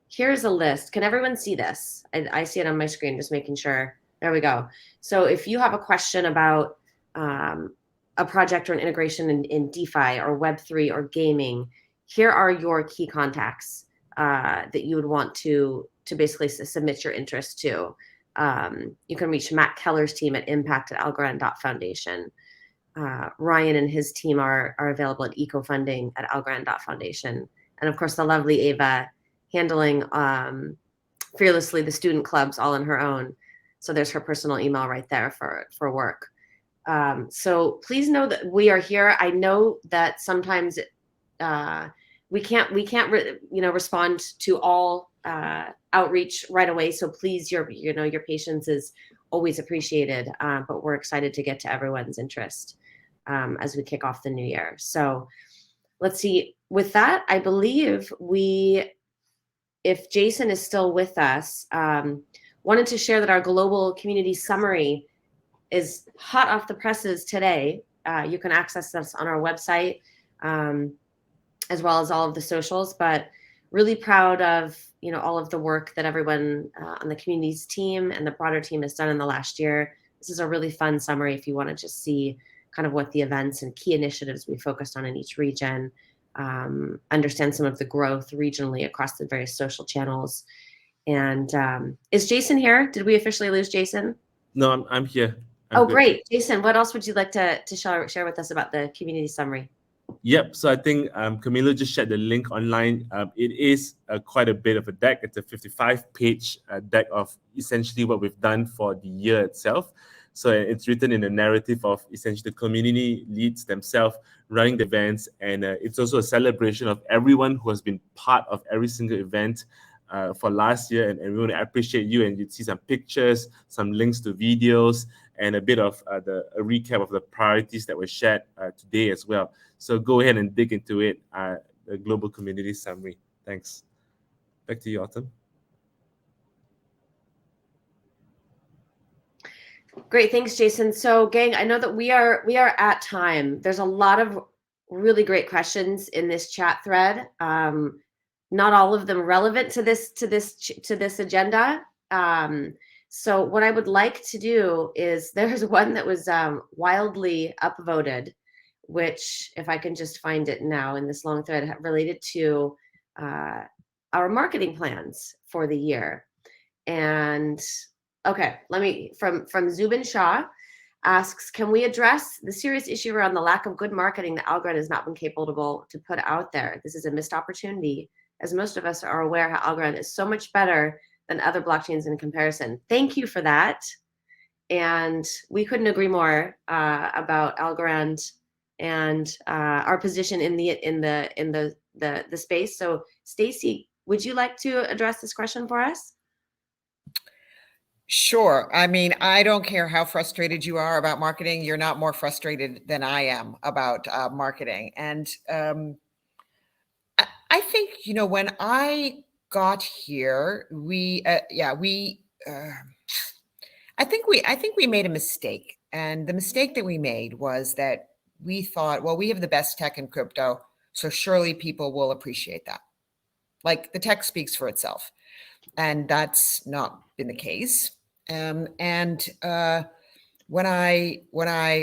here's a list. Can everyone see this? I see it on my screen, just making sure. There we go. So if you have a question about a project or an integration in DeFi or Web3 or gaming, here are your key contacts that you would want to basically submit your interest to. You can reach Matt Keller's team at impact@algorand.foundation. Ryan and his team are available at ecofunding at algorand.foundation. And of course, the lovely Ava handling fearlessly the student clubs all on her own. So there's her personal email right there for work. So please know that we are here. I know that sometimes we can't respond to all outreach right away. So please, your patience is always appreciated. But we're excited to get to everyone's interest as we kick off the new year. So let's see. With that, I believe if Jason is still with us, wanted to share that our global community summary is hot off the presses today. You can access this on our website, as well as all of the socials, but really proud of, all of the work that everyone on the communities team and the broader team has done in the last year. This is a really fun summary if you want to just see kind of what the events and key initiatives we focused on in each region, understand some of the growth regionally across the various social channels. And is Jason here? Did we officially lose Jason? No, I'm here. I'm good. Great. Jason, what else would you like to share with us about the community summary? Yep. So I think Camilo just shared the link online. It is quite a bit of a deck. It's a 55-page deck of essentially what we've done for the year itself. So it's written in a narrative of essentially the community leads themselves running the events. And it's also a celebration of everyone who has been part of every single event for last year. And we want to appreciate you. And you'd see some pictures, some links to videos, and a bit of a recap of the priorities that were shared today as well. So go ahead and dig into it, the Global Community Summary. Thanks. Back to you, Autumn. Great, thanks, Jason. So, gang, I know that we are at time. There's a lot of really great questions in this chat thread. Not all of them relevant to this agenda. So what I would like to do is, there's one that was wildly upvoted, which, if I can just find it now in this long thread, related to our marketing plans for the year. And okay, from Zubin Shah asks, can we address the serious issue around the lack of good marketing that Algorand has not been capable to put out there? This is a missed opportunity, as most of us are aware how Algorand is so much better than other blockchains in comparison. Thank you for that. And we couldn't agree more about Algorand and our position in the space. So Stacy, would you like to address this question for us? Sure. I mean, I don't care how frustrated you are about marketing. You're not more frustrated than I am about marketing. And I think, when I got here, I think we made a mistake. And the mistake that we made was that we thought, well, we have the best tech in crypto, so surely people will appreciate that. Like, the tech speaks for itself. And that's not been the case. When I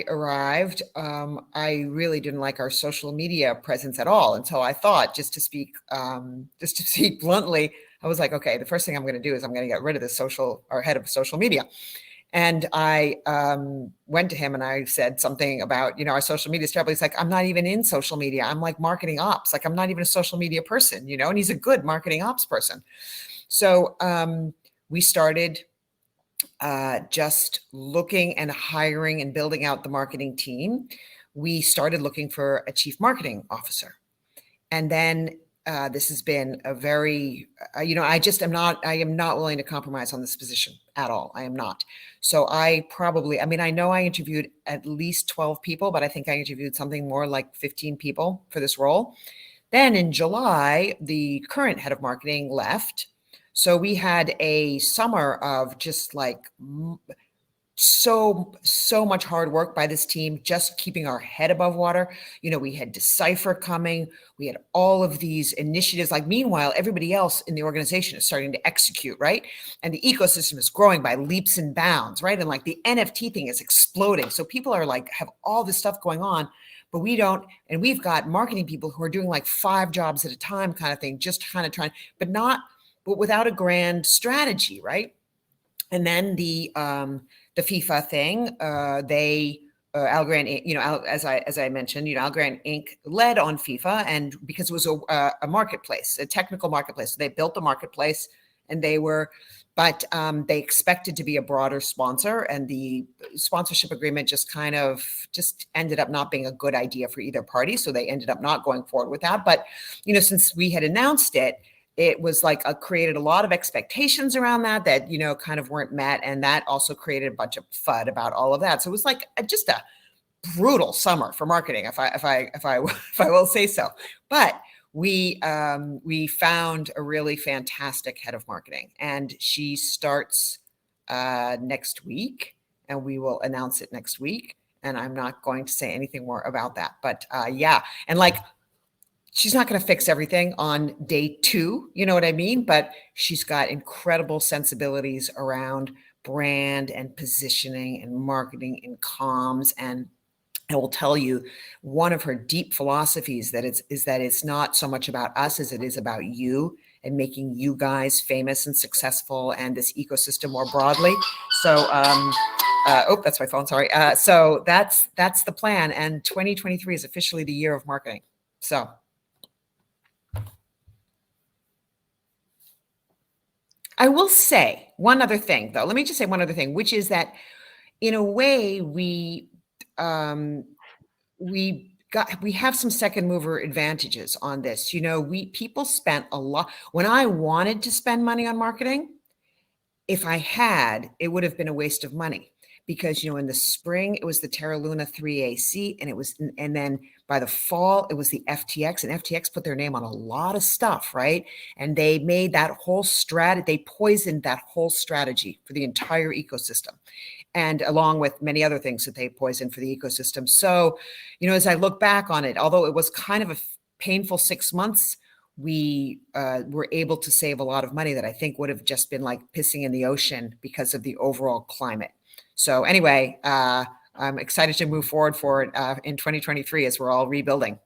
arrived, I really didn't like our social media presence at all. And so I thought, just to speak bluntly, I was like, okay, the first thing I'm going to do is I'm going to get rid of our head of social media. And I went to him and I said something about, our social media is terrible. He's like, I'm not even in social media. I'm like marketing ops. Like, I'm not even a social media person, and he's a good marketing ops person. So we started just looking and hiring and building out the marketing team. We started looking for a chief marketing officer. And then this has been a very, I am not willing to compromise on this position at all. I am not. So I know I interviewed at least 12 people, but I think I interviewed something more like 15 people for this role. Then in July, the current head of marketing left. So we had a summer of just like so much hard work by this team, just keeping our head above water. We had Decipher coming. We had all of these initiatives. Like, meanwhile, everybody else in the organization is starting to execute, right? And the ecosystem is growing by leaps and bounds, right? And like the NFT thing is exploding. So people are like, have all this stuff going on, but we don't. And we've got marketing people who are doing like 5 jobs at a time kind of thing, just kind of trying, but without a grand strategy, right? And then the FIFA thing, Algorand, as I mentioned, Algorand Inc. led on FIFA, and because it was a marketplace, a technical marketplace, so they built the marketplace, and they expected to be a broader sponsor, and the sponsorship agreement just ended up not being a good idea for either party. So they ended up not going forward with that. But, since we had announced it, it was like created a lot of expectations around that kind of weren't met. And that also created a bunch of FUD about all of that. So it was like just a brutal summer for marketing, if I will say so. But we found a really fantastic head of marketing, and she starts next week, and we will announce it next week. And I'm not going to say anything more about that, but yeah. And she's not going to fix everything on day 2, you know what I mean? But she's got incredible sensibilities around brand and positioning and marketing and comms. And I will tell you, one of her deep philosophies is that it's not so much about us as it is about you and making you guys famous and successful and this ecosystem more broadly. So, oh, that's my phone. Sorry. So that's the plan. And 2023 is officially the year of marketing. So. I will say one other thing, though. Let me just say one other thing, which is that in a way we have some second mover advantages on this. People spent a lot. When I wanted to spend money on marketing, if I had, it would have been a waste of money, because in the spring it was the Terra Luna 3AC, and then by the fall it was the FTX, and FTX put their name on a lot of stuff, right? And they made that whole they poisoned that whole strategy for the entire ecosystem, and along with many other things that they poisoned for the ecosystem. So, as I look back on it, although it was kind of a painful 6 months, we were able to save a lot of money that I think would have just been like pissing in the ocean because of the overall climate. So anyway, I'm excited to move forward for it in 2023 as we're all rebuilding.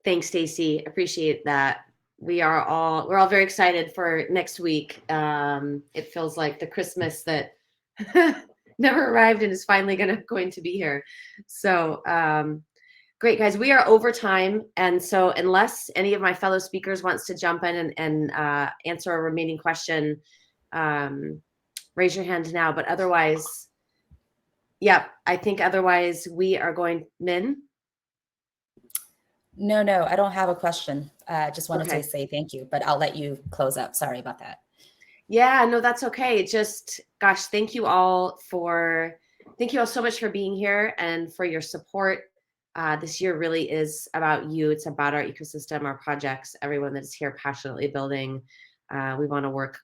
Thanks, Stacey. Appreciate that. We're all very excited for next week. It feels like the Christmas that never arrived and is finally going to be here. So great, guys. We are over time. And so unless any of my fellow speakers wants to jump in and answer a remaining question, raise your hand now. But otherwise, yeah, I think otherwise we are going, Min? No, I don't have a question. Just wanted to say thank you, but I'll let you close up. Sorry about that. Yeah, no, that's okay. Just, gosh, thank you all so much for being here and for your support. This year really is about you. It's about our ecosystem, our projects, everyone that is here passionately building. We want to work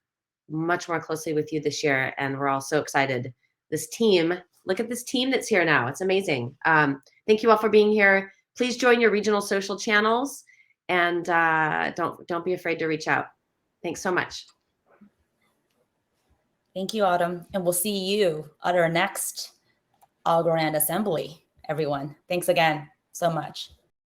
much more closely with you this year, and we're all so excited. This team, look at this team that's here now. It's amazing. Thank you all for being here. Please join your regional social channels, and don't be afraid to reach out. Thanks so much. Thank you, Autumn. And we'll see you at our next Algorand Assembly, everyone. Thanks again so much.